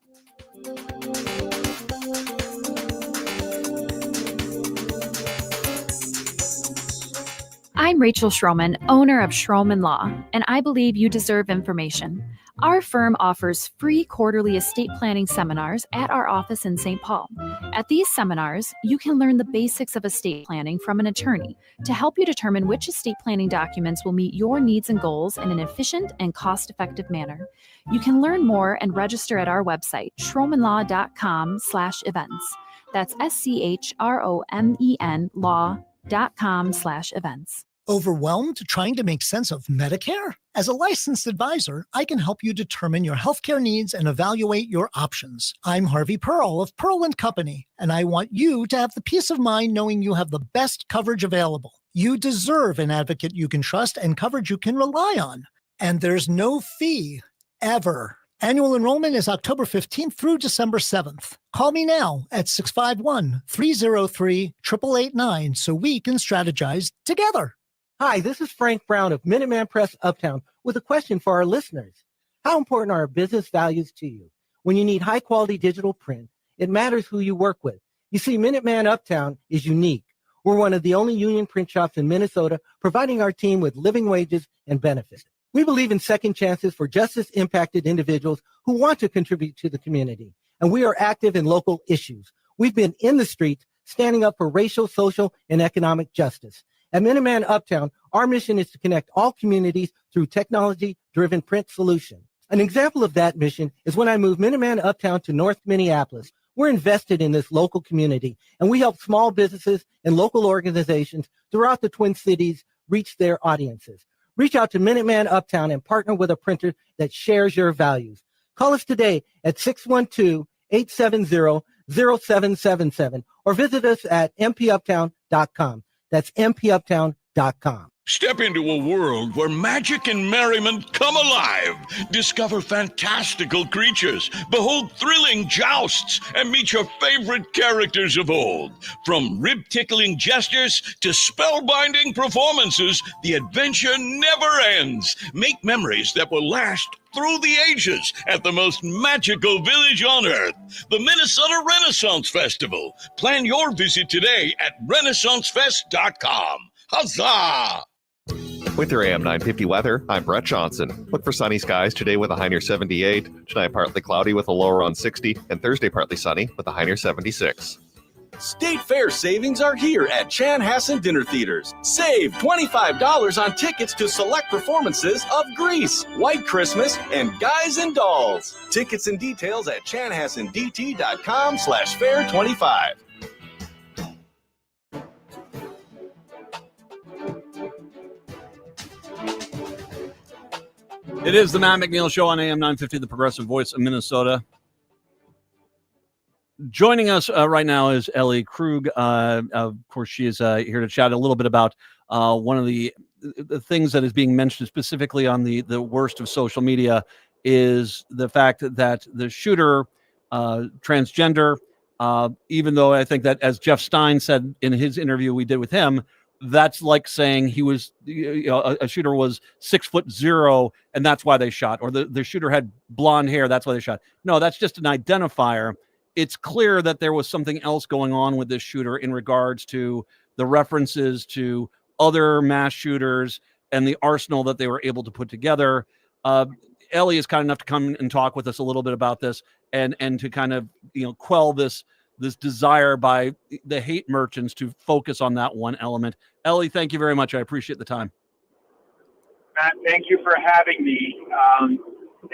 I'm Rachel Schroman, owner of Schroman Law, and I believe you deserve information. Our firm offers free quarterly estate planning seminars at our office in St. Paul. At these seminars, you can learn the basics of estate planning from an attorney to help you determine which estate planning documents will meet your needs and goals in an efficient and cost-effective manner. You can learn more and register at our website, schromenlaw.com/events. That's SCHROMEN law.com/events. Overwhelmed trying to make sense of Medicare? As a licensed advisor, I can help you determine your healthcare needs and evaluate your options. I'm Harvey Pearl of Pearl & Company, and I want you to have the peace of mind knowing you have the best coverage available. You deserve an advocate you can trust and coverage you can rely on. And there's no fee, ever. Annual enrollment is October 15th through December 7th. Call me now at 651-303-8889 so we can strategize together. Hi, this is Frank Brown of Minuteman Press Uptown with a question for our listeners. How important are business values to you? When you need high-quality digital print, it matters who you work with. You see, Minuteman Uptown is unique. We're one of the only union print shops in Minnesota providing our team with living wages and benefits. We believe in second chances for justice-impacted individuals who want to contribute to the community, and we are active in local issues. We've been in the streets standing up for racial, social, and economic justice. At Minuteman Uptown, our mission is to connect all communities through technology-driven print solutions. An example of that mission is when I moved Minuteman Uptown to North Minneapolis. We're invested in this local community, and we help small businesses and local organizations throughout the Twin Cities reach their audiences. Reach out to Minuteman Uptown and partner with a printer that shares your values. Call us today at 612-870-0777 or visit us at mpuptown.com. That's mpuptown.com. Step into a world where magic and merriment come alive. Discover fantastical creatures, behold thrilling jousts, and meet your favorite characters of old. From rib-tickling gestures to spellbinding performances, the adventure never ends. Make memories that will last through the ages at the most magical village on earth, the Minnesota Renaissance Festival. Plan your visit today at renaissancefest.com. Huzzah! With your AM 950 weather, I'm Brett Johnson. Look for sunny skies today with a high near 78. Tonight, partly cloudy with a low around 60. And Thursday, partly sunny with a high near 76. State Fair savings are here at Chanhassen Dinner Theaters. Save $25 on tickets to select performances of Grease, White Christmas, and Guys and Dolls. Tickets and details at chanhassendt.com/fair25. It is the Matt McNeil Show on AM 950, the progressive voice of Minnesota. Joining us right now is Ellie Krug. Of course, she is here to chat a little bit about one of the things that is being mentioned specifically on the worst of social media is the fact that the shooter, transgender, even though I think that, as Jeff Stein said in his interview we did with him, that's like saying he was, a shooter was 6'0", and that's why they shot, or the shooter had blonde hair, that's why they shot. No, that's just an identifier. It's clear that there was something else going on with this shooter in regards to the references to other mass shooters and the arsenal that they were able to put together. Ellie is kind enough to come and talk with us a little bit about this and to kind of quell this desire by the hate merchants to focus on that one element. Ellie, thank you very much. I appreciate the time. Matt, thank you for having me.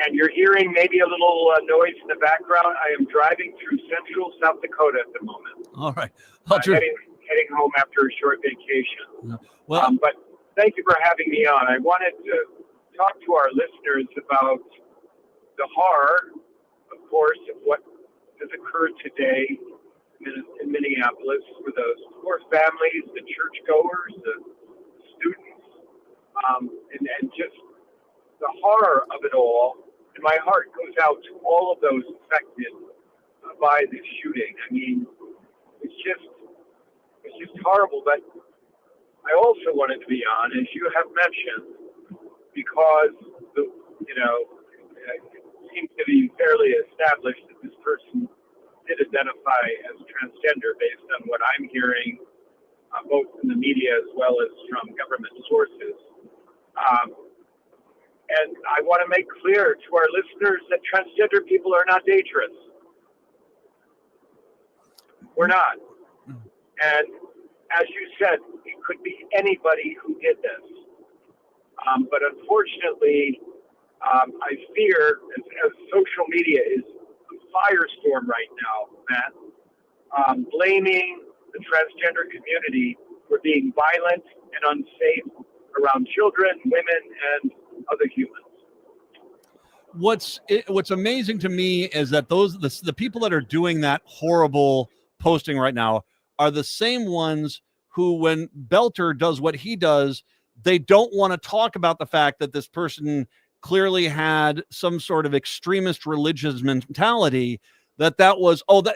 And you're hearing maybe a little noise in the background. I am driving through central South Dakota at the moment. All right. Heading home after a short vacation. Well, but thank you for having me on. I wanted to talk to our listeners about the horror, of course, of what has occurred today in Minneapolis for those poor families, the churchgoers, the students, and just the horror of it all. And my heart goes out to all of those affected by this shooting. I mean, it's just horrible. But I also wanted to be on, as you have mentioned, because it seems to be fairly established that this person did identify as transgender based on what I'm hearing, both in the media as well as from government sources. And I want to make clear to our listeners that transgender people are not dangerous. We're not. And as you said, it could be anybody who did this. But unfortunately, I fear, as social media is a firestorm right now, Matt, blaming the transgender community for being violent and unsafe around children, women, and other humans. What's amazing to me is that the people that are doing that horrible posting right now are the same ones who, when Belter does what he does, they don't want to talk about the fact that this person clearly had some sort of extremist religious mentality, that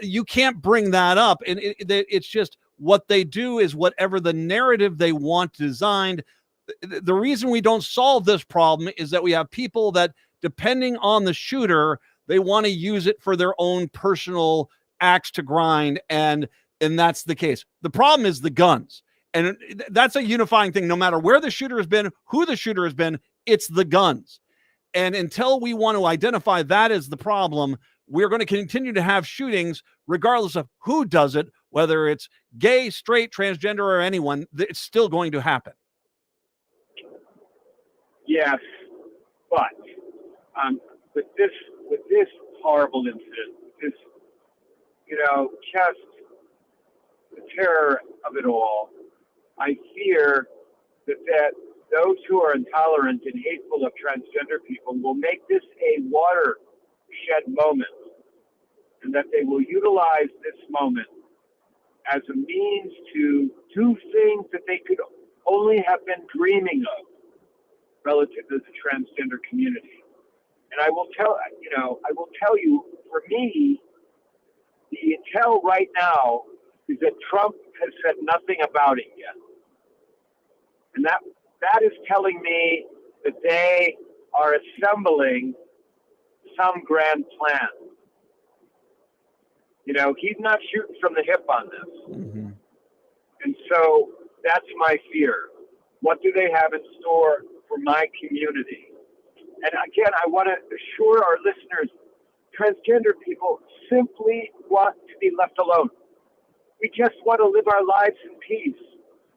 you can't bring that up. And it's just what they do is whatever the narrative they want designed. The reason we don't solve this problem is that we have people that, depending on the shooter, they want to use it for their own personal axe to grind. And that's the case. The problem is the guns. And that's a unifying thing. No matter where the shooter has been, who the shooter has been, it's the guns. And until we want to identify that as the problem, we're going to continue to have shootings regardless of who does it, whether it's gay, straight, transgender, or anyone. It's still going to happen. Yes, but with this horrible incident, just the terror of it all, I fear that those who are intolerant and hateful of transgender people will make this a watershed moment, and that they will utilize this moment as a means to do things that they could only have been dreaming of relative to the transgender community. And I will tell you, for me, the intel right now is that Trump has said nothing about it yet. And that is telling me that they are assembling some grand plan. He's not shooting from the hip on this. Mm-hmm. And so that's my fear. What do they have in store for my community? And again, I want to assure our listeners, transgender people simply want to be left alone. We just want to live our lives in peace.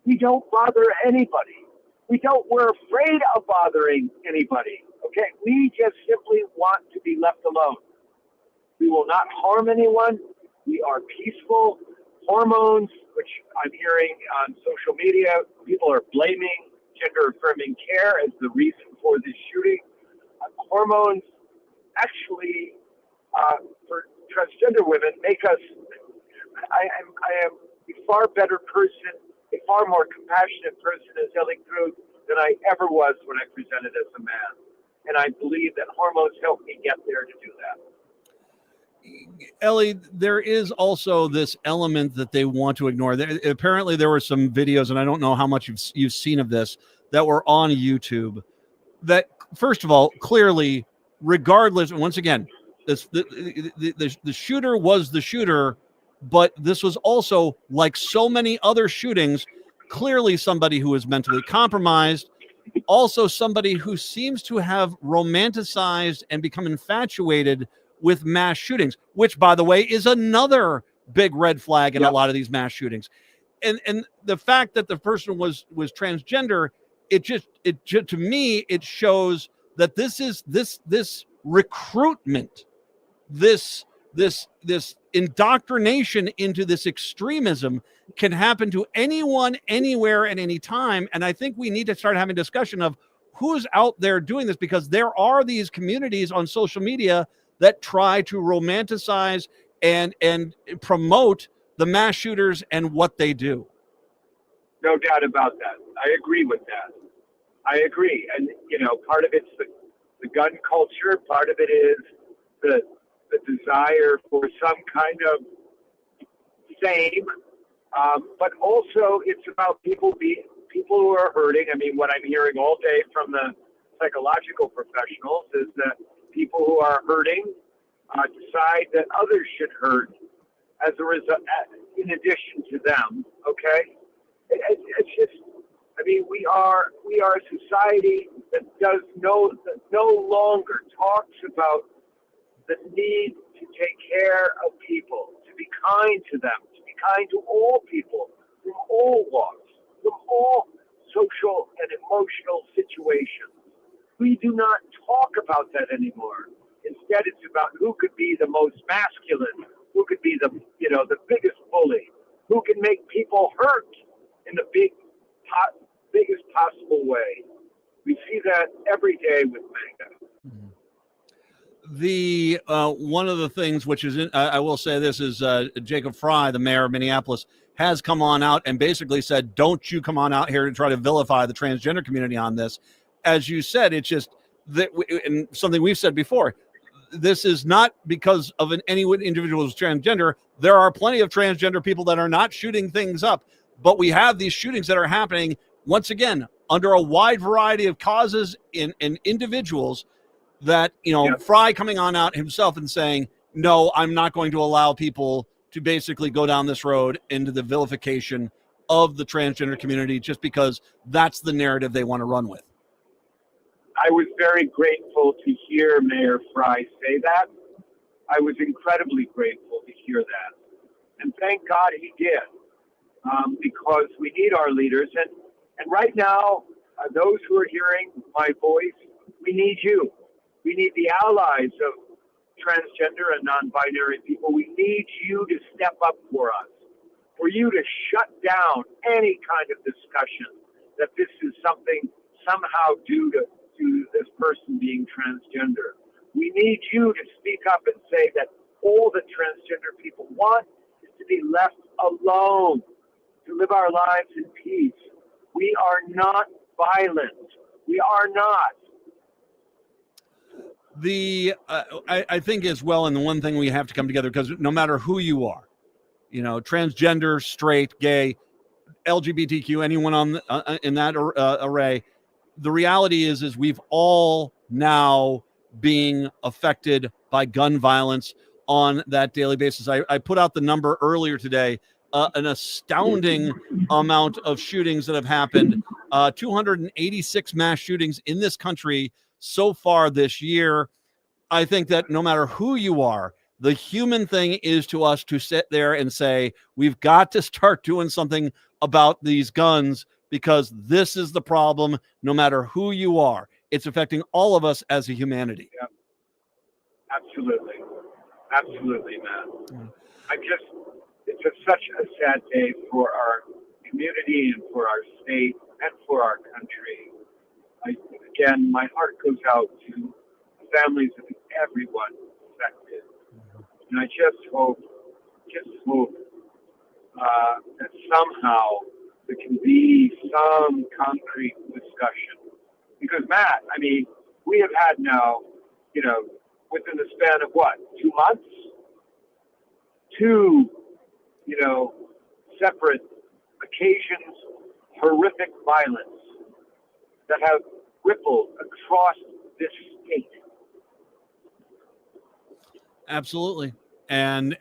We don't bother anybody. We're afraid of bothering anybody. Okay? We just simply want to be left alone. We will not harm anyone. We are peaceful. Hormones, which I'm hearing on social media, people are blaming gender-affirming care as the reason for this shooting. Hormones actually, for transgender women, make us, I am a far better person, a far more compassionate person as Ellie Cruz than I ever was when I presented as a man. And I believe that hormones help me get there to do that. Ellie, there is also this element that they want to ignore. Apparently, there were some videos, and I don't know how much you've seen of this, that were on YouTube. That, first of all, clearly, regardless, once again, the shooter was the shooter, but this was also, like so many other shootings, clearly somebody who is mentally compromised, also somebody who seems to have romanticized and become infatuated with mass shootings, which, by the way, is another big red flag in a lot of these mass shootings. And the fact that the person was transgender, it just to me, it shows that this recruitment, this indoctrination into this extremism can happen to anyone, anywhere, at any time. And I think we need to start having a discussion of who's out there doing this, because there are these communities on social media that try to romanticize and promote the mass shooters and what they do. No doubt about that. I agree with that. I agree. And, part of it's the gun culture. Part of it is the desire for some kind of fame. But also it's about people who are hurting. I mean, what I'm hearing all day from the psychological professionals is that people who are hurting decide that others should hurt as a result, in addition to them. Okay, it's just, I mean, we are a society that no longer talks about the need to take care of people, to be kind to them, to be kind to all people from all walks, from all social and emotional situations. We do not talk about that anymore. Instead, it's about who could be the most masculine, who could be the biggest bully, who can make people hurt in the biggest possible way. We see that every day with MAGA. The one of the things which is I will say this is Jacob Fry, the mayor of Minneapolis, has come on out and basically said, don't you come on out here to try to vilify the transgender community on this. As you said, it's just that, and something we've said before, this is not because of any individual who's transgender. There are plenty of transgender people that are not shooting things up, but we have these shootings that are happening, once again, under a wide variety of causes in individuals that, Fry coming on out himself and saying, no, I'm not going to allow people to basically go down this road into the vilification of the transgender community just because that's the narrative they want to run with. I was very grateful to hear Mayor Fry say that. I was incredibly grateful to hear that. And thank God he did, because we need our leaders. And right now, those who are hearing my voice, we need you. We need the allies of transgender and non-binary people. We need you to step up for us, for you to shut down any kind of discussion that this is something somehow due to this person being transgender. We need you to speak up and say that all that transgender people want is to be left alone, to live our lives in peace. We are not violent. We are not. I think as well, and the one thing we have to come together, because no matter who you are, transgender, straight, gay, LGBTQ, anyone on in that array, the reality is we've all now being affected by gun violence on that daily basis. I put out the number earlier today, an astounding amount of shootings that have happened, 286 mass shootings in this country so far this year. I think that no matter who you are, the human thing is to us to sit there and say, we've got to start doing something about these guns, because this is the problem. No matter who you are, it's affecting all of us as a humanity. Yeah. Absolutely, man. It's such a sad day for our community and for our state and for our country. Again, my heart goes out to the families of everyone affected. And I just hope that somehow there can be some concrete discussion. Because, Matt, we have had now, within the span of 2 months? 2, separate occasions, horrific violence that have rippled across this state. Absolutely. And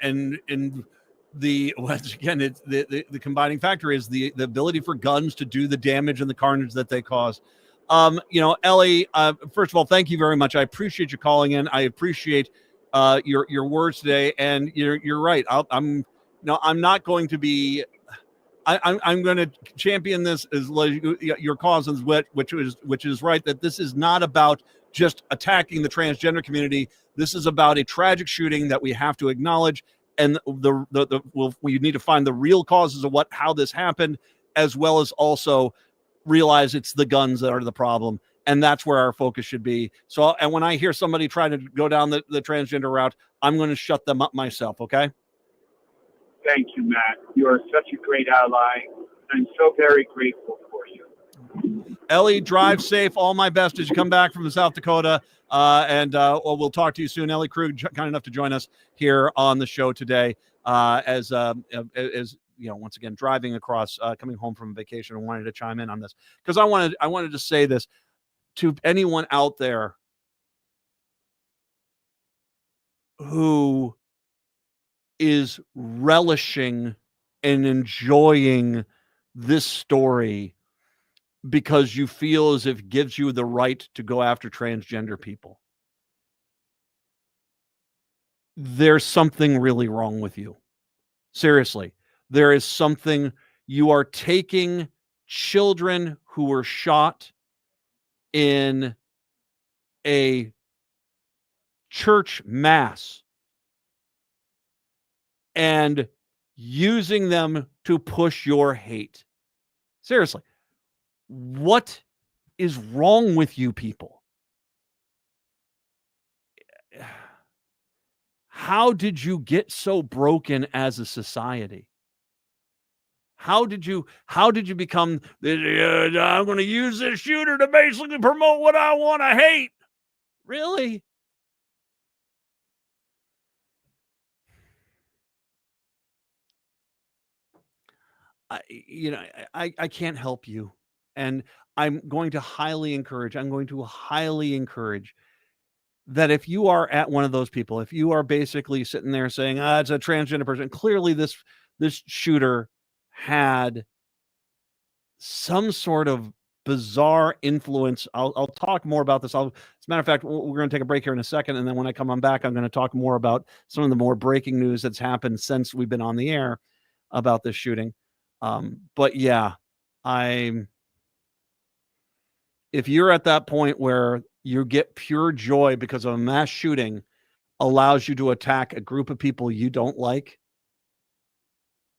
the once again, it's the combining factor is the ability for guns to do the damage and the carnage that they cause. Ellie, first of all, thank you very much. I appreciate you calling in. I appreciate your words today, and you're right. I'm not going to be. I'm going to champion this as your cause, which is right, that this is not about just attacking the transgender community. This is about a tragic shooting that we have to acknowledge, and we need to find the real causes of how this happened, as well as also realize it's the guns that are the problem, and that's where our focus should be. So, and when I hear somebody try to go down the transgender route, I'm going to shut them up myself. Okay. Thank you, Matt. You are such a great ally. I'm so very grateful for you. Ellie, drive safe. All my best as you come back from South Dakota. And we'll talk to you soon. Ellie Krug, kind enough to join us here on the show today, as once again, driving across, coming home from vacation, and wanted to chime in on this because I wanted to say this to anyone out there who is relishing and enjoying this story because you feel as if it gives you the right to go after transgender people. There's something really wrong with you. Seriously, there is something. You are taking children who were shot in a church mass and using them to push your hate. Seriously, what is wrong with you people? How did you get so broken as a society? How did you become, I'm going to use this shooter to basically promote what I want to hate? Really? I can't help you. And I'm going to highly encourage that if you are at one of those people, if you are basically sitting there saying, it's a transgender person, clearly this shooter had some sort of bizarre influence. I'll talk more about this. As a matter of fact, we're going to take a break here in a second. And then when I come on back, I'm going to talk more about some of the more breaking news that's happened since we've been on the air about this shooting. But yeah, if you're at that point where you get pure joy because of a mass shooting allows you to attack a group of people you don't like,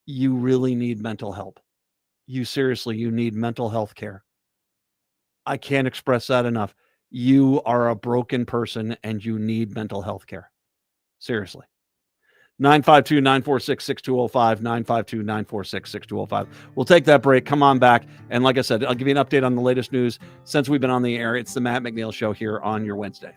you really need mental help. You need mental health care. I can't express that enough. You are a broken person and you need mental health care. Seriously. 952-946-6205, 952-946-6205. We'll take that break. Come on back. And like I said, I'll give you an update on the latest news since we've been on the air. It's the Matt McNeil Show here on your Wednesday.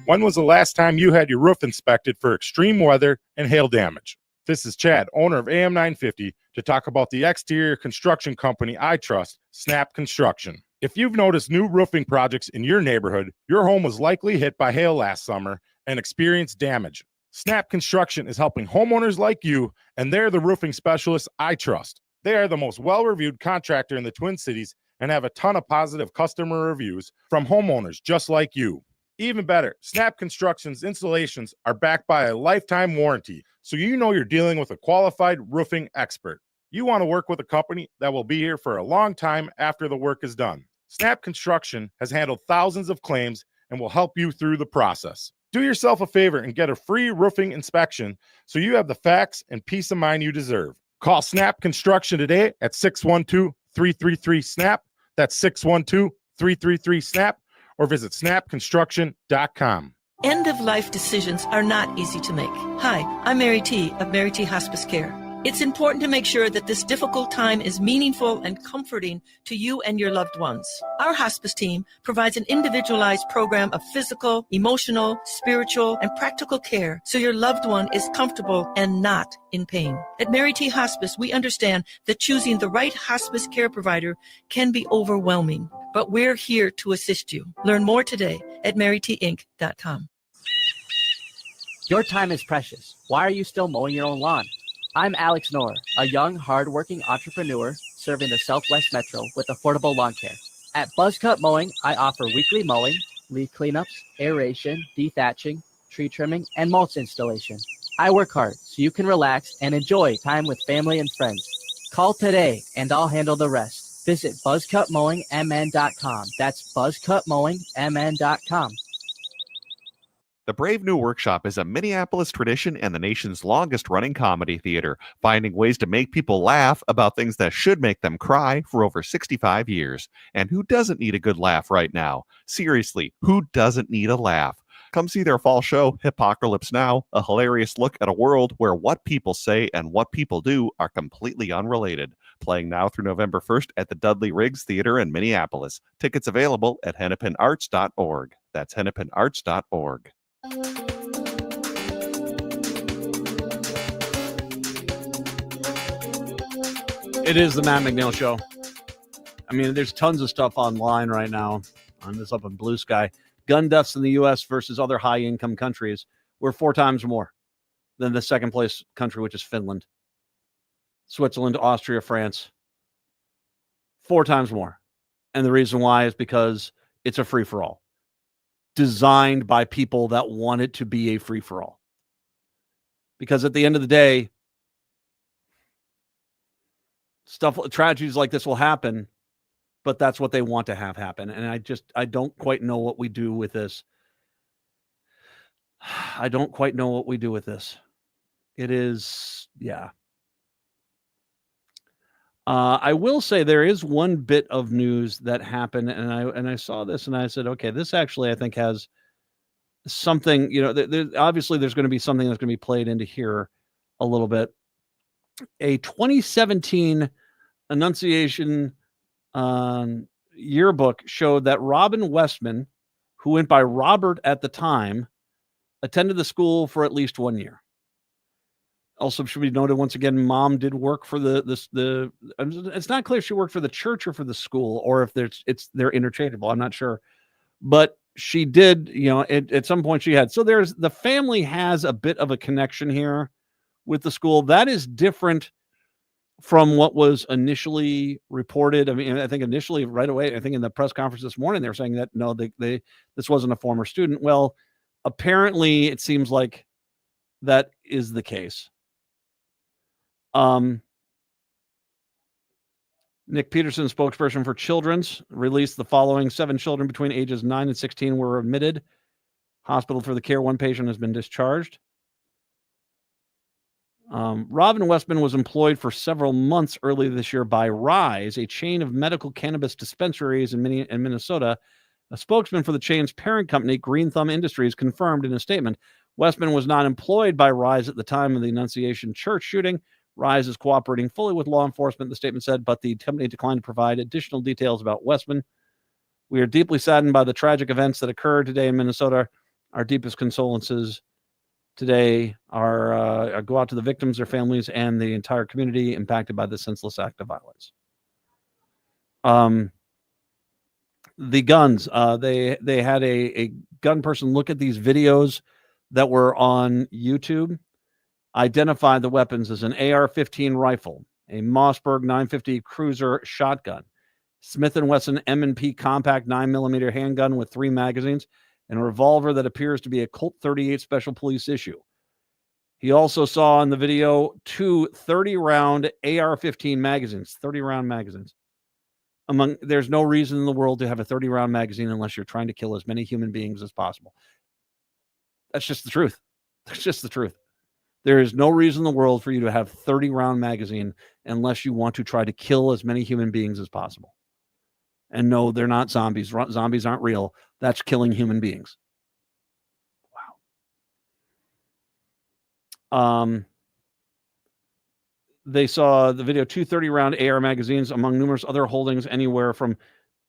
When was the last time you had your roof inspected for extreme weather and hail damage? This is Chad, owner of AM 950, to talk about the exterior construction company I trust, Snap Construction. If you've noticed new roofing projects in your neighborhood, your home was likely hit by hail last summer and experienced damage. Snap Construction is helping homeowners like you, and they're the roofing specialists I trust. They are the most well-reviewed contractor in the Twin Cities and have a ton of positive customer reviews from homeowners just like you. Even better, Snap Construction's installations are backed by a lifetime warranty, so you know you're dealing with a qualified roofing expert. You want to work with a company that will be here for a long time after the work is done. Snap Construction has handled thousands of claims and will help you through the process. Do yourself a favor and get a free roofing inspection so you have the facts and peace of mind you deserve. Call Snap Construction today at 612-333-SNAP. That's 612-333-SNAP. Or visit snapconstruction.com. End-of-life decisions are not easy to make. Hi, I'm Mary T. of Mary T. Hospice Care. It's important to make sure that this difficult time is meaningful and comforting to you and your loved ones. Our hospice team provides an individualized program of physical, emotional, spiritual, and practical care so your loved one is comfortable and not in pain. At Mary T. Hospice, we understand that choosing the right hospice care provider can be overwhelming, but we're here to assist you. Learn more today at marytinc.com. Your time is precious. Why are you still mowing your own lawn? I'm Alex Knorr, a young, hardworking entrepreneur serving the Southwest Metro with affordable lawn care. At Buzzcut Mowing, I offer weekly mowing, leaf cleanups, aeration, dethatching, tree trimming, and mulch installation. I work hard so you can relax and enjoy time with family and friends. Call today and I'll handle the rest. Visit buzzcutmowingmn.com. That's buzzcutmowingmn.com. The Brave New Workshop is a Minneapolis tradition and the nation's longest-running comedy theater, finding ways to make people laugh about things that should make them cry for over 65 years. And who doesn't need a good laugh right now? Seriously, who doesn't need a laugh? Come see their fall show, Hippocalypse Now, a hilarious look at a world where what people say and what people do are completely unrelated. Playing now through November 1st at the Dudley Riggs Theater in Minneapolis. Tickets available at hennepinarts.org. That's hennepinarts.org. It is the Matt McNeil Show. I mean, there's tons of stuff online right now on this up in Blue Sky. Gun deaths in the U.S. versus other high-income countries were 4 times more than the second place country, which is Finland, Switzerland, Austria, France. 4 times more. And the reason why is because it's a free-for-all, designed by people that want it to be a free-for-all. Because at the end of the day, tragedies like this will happen, but that's what they want to have happen. And I don't quite know what we do with this. I don't quite know what we do with this. It is, yeah. I will say there is one bit of news that happened, and I saw this and I said, okay, this actually I think has something, obviously there's going to be something that's going to be played into here a little bit. A 2017 Annunciation yearbook showed that Robin Westman, who went by Robert at the time, attended the school for at least 1 year. Also should be noted once again, mom did work for the it's not clear if she worked for the church or for the school, or if they're interchangeable. I'm not sure, but she did, at some point she had. So the family has a bit of a connection here with the school. That is different from what was initially reported. I mean, I think initially right away, I think in the press conference this morning, they were saying that no, this wasn't a former student. Well, apparently it seems like that is the case. Nick Peterson, spokesperson for Children's, released the following: 7 children between ages 9 and 16 were admitted. Hospital for the care. 1 patient has been discharged. Robin Westman was employed for several months earlier this year by Rise, a chain of medical cannabis dispensaries in Minnesota, A spokesman for the chain's parent company, Green Thumb Industries, confirmed in a statement Westman was not employed by Rise at the time of the Annunciation Church shooting. Rise is cooperating fully with law enforcement, the statement said, but the company declined to provide additional details about Westman. We are deeply saddened by the tragic events that occurred today in Minnesota. Our deepest condolences today go out to the victims, their families, and the entire community impacted by this senseless act of violence. The guns, they had a gun person look at these videos that were on YouTube, identified the weapons as an AR-15 rifle, a Mossberg 950 Cruiser shotgun, Smith & Wesson M&P compact 9mm handgun with 3 magazines, and a revolver that appears to be a Colt 38 Special Police issue. He also saw in the video 2 30-round AR-15 magazines, 30-round magazines. There's no reason in the world to have a 30-round magazine unless you're trying to kill as many human beings as possible. That's just the truth. That's just the truth. There is no reason in the world for you to have 30-round magazine unless you want to try to kill as many human beings as possible. And no, they're not zombies. Zombies aren't real. That's killing human beings. Wow. They saw the video 2 30-round AR magazines among numerous other holdings, anywhere from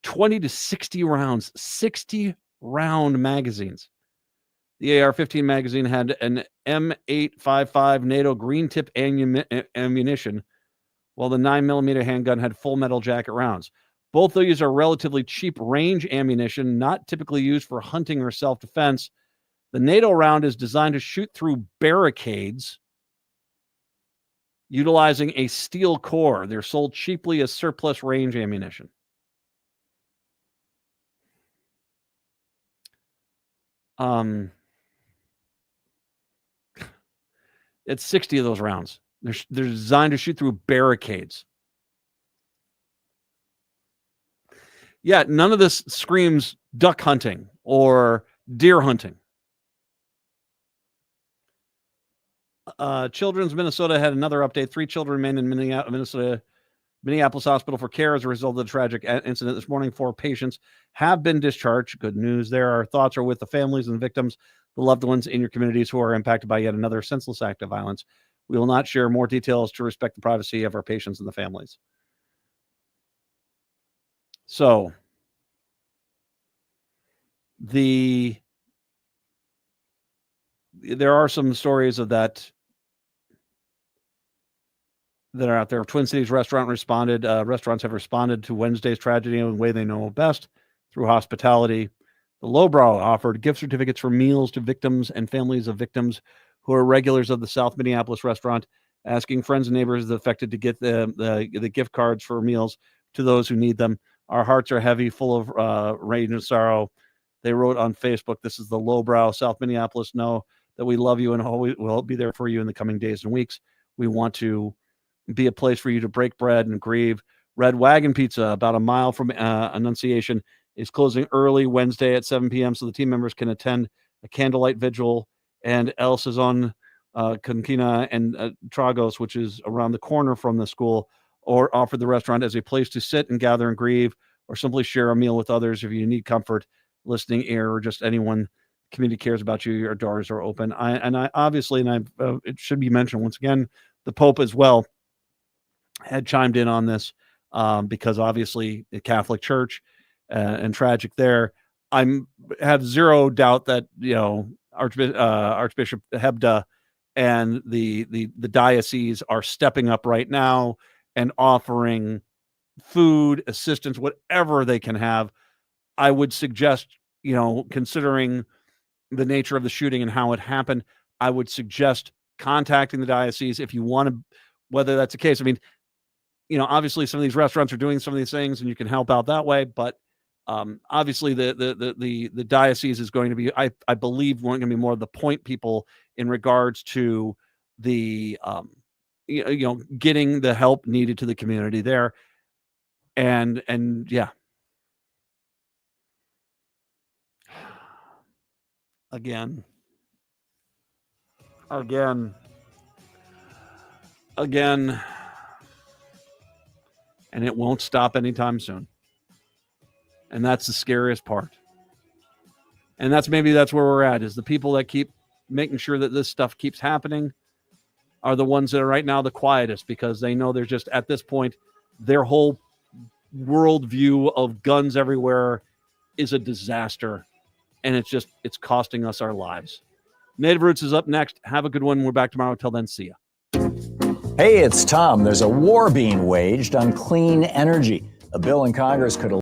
20 to 60 rounds. 60-round magazines. The AR-15 magazine had an M855 NATO green tip ammunition, while the 9mm handgun had full metal jacket rounds. Both of these are relatively cheap range ammunition, not typically used for hunting or self-defense. The NATO round is designed to shoot through barricades, utilizing a steel core. They're sold cheaply as surplus range ammunition. It's 60 of those rounds. They're designed to shoot through barricades. Yeah, none of this screams duck hunting or deer hunting. Children's Minnesota had another update. 3 children remain in Minneapolis Hospital for care as a result of the tragic incident this morning. 4 patients have been discharged. Good news there. Our thoughts are with the families and the victims, the loved ones in your communities who are impacted by yet another senseless act of violence. We will not share more details to respect the privacy of our patients and the families. So, there are some stories of that are out there. Twin Cities restaurants have responded to Wednesday's tragedy in the way they know best, through hospitality. The Lowbrow offered gift certificates for meals to victims and families of victims who are regulars of the South Minneapolis restaurant, asking friends and neighbors affected to get the gift cards for meals to those who need them. Our hearts are heavy, full of rage and sorrow. They wrote on Facebook, "This is the Lowbrow, South Minneapolis. Know that we love you and always will be there for you in the coming days and weeks. We want to be a place for you to break bread and grieve." Red Wagon Pizza, about a mile from Annunciation, is closing early Wednesday at 7 p.m. so the team members can attend a candlelight vigil. And El Sazon Cantina and Tragos, which is around the corner from the school, or offered the restaurant as a place to sit and gather and grieve, or simply share a meal with others if you need comfort, listening ear, or just anyone community cares about you. Your doors are open. It should be mentioned once again, the Pope as well had chimed in on this because obviously the Catholic Church and tragic there. I have zero doubt that Archbishop Hebda and the diocese are stepping up right now and offering food, assistance, whatever they can have. I would suggest, considering the nature of the shooting and how it happened, I would suggest contacting the diocese if you want to, whether that's the case. I mean, obviously some of these restaurants are doing some of these things and you can help out that way, but obviously the diocese is going to be, I believe, going to be more of the point people in regards to the, getting the help needed to the community there. And yeah. Again. And it won't stop anytime soon. And that's the scariest part. And that's where we're at, is the people that keep making sure that this stuff keeps happening are the ones that are right now the quietest, because they know there's just, at this point, their whole worldview of guns everywhere is a disaster. And it's costing us our lives. Native Roots is up next. Have a good one. We're back tomorrow. Till then, see ya. Hey, it's Tom. There's a war being waged on clean energy. A bill in Congress could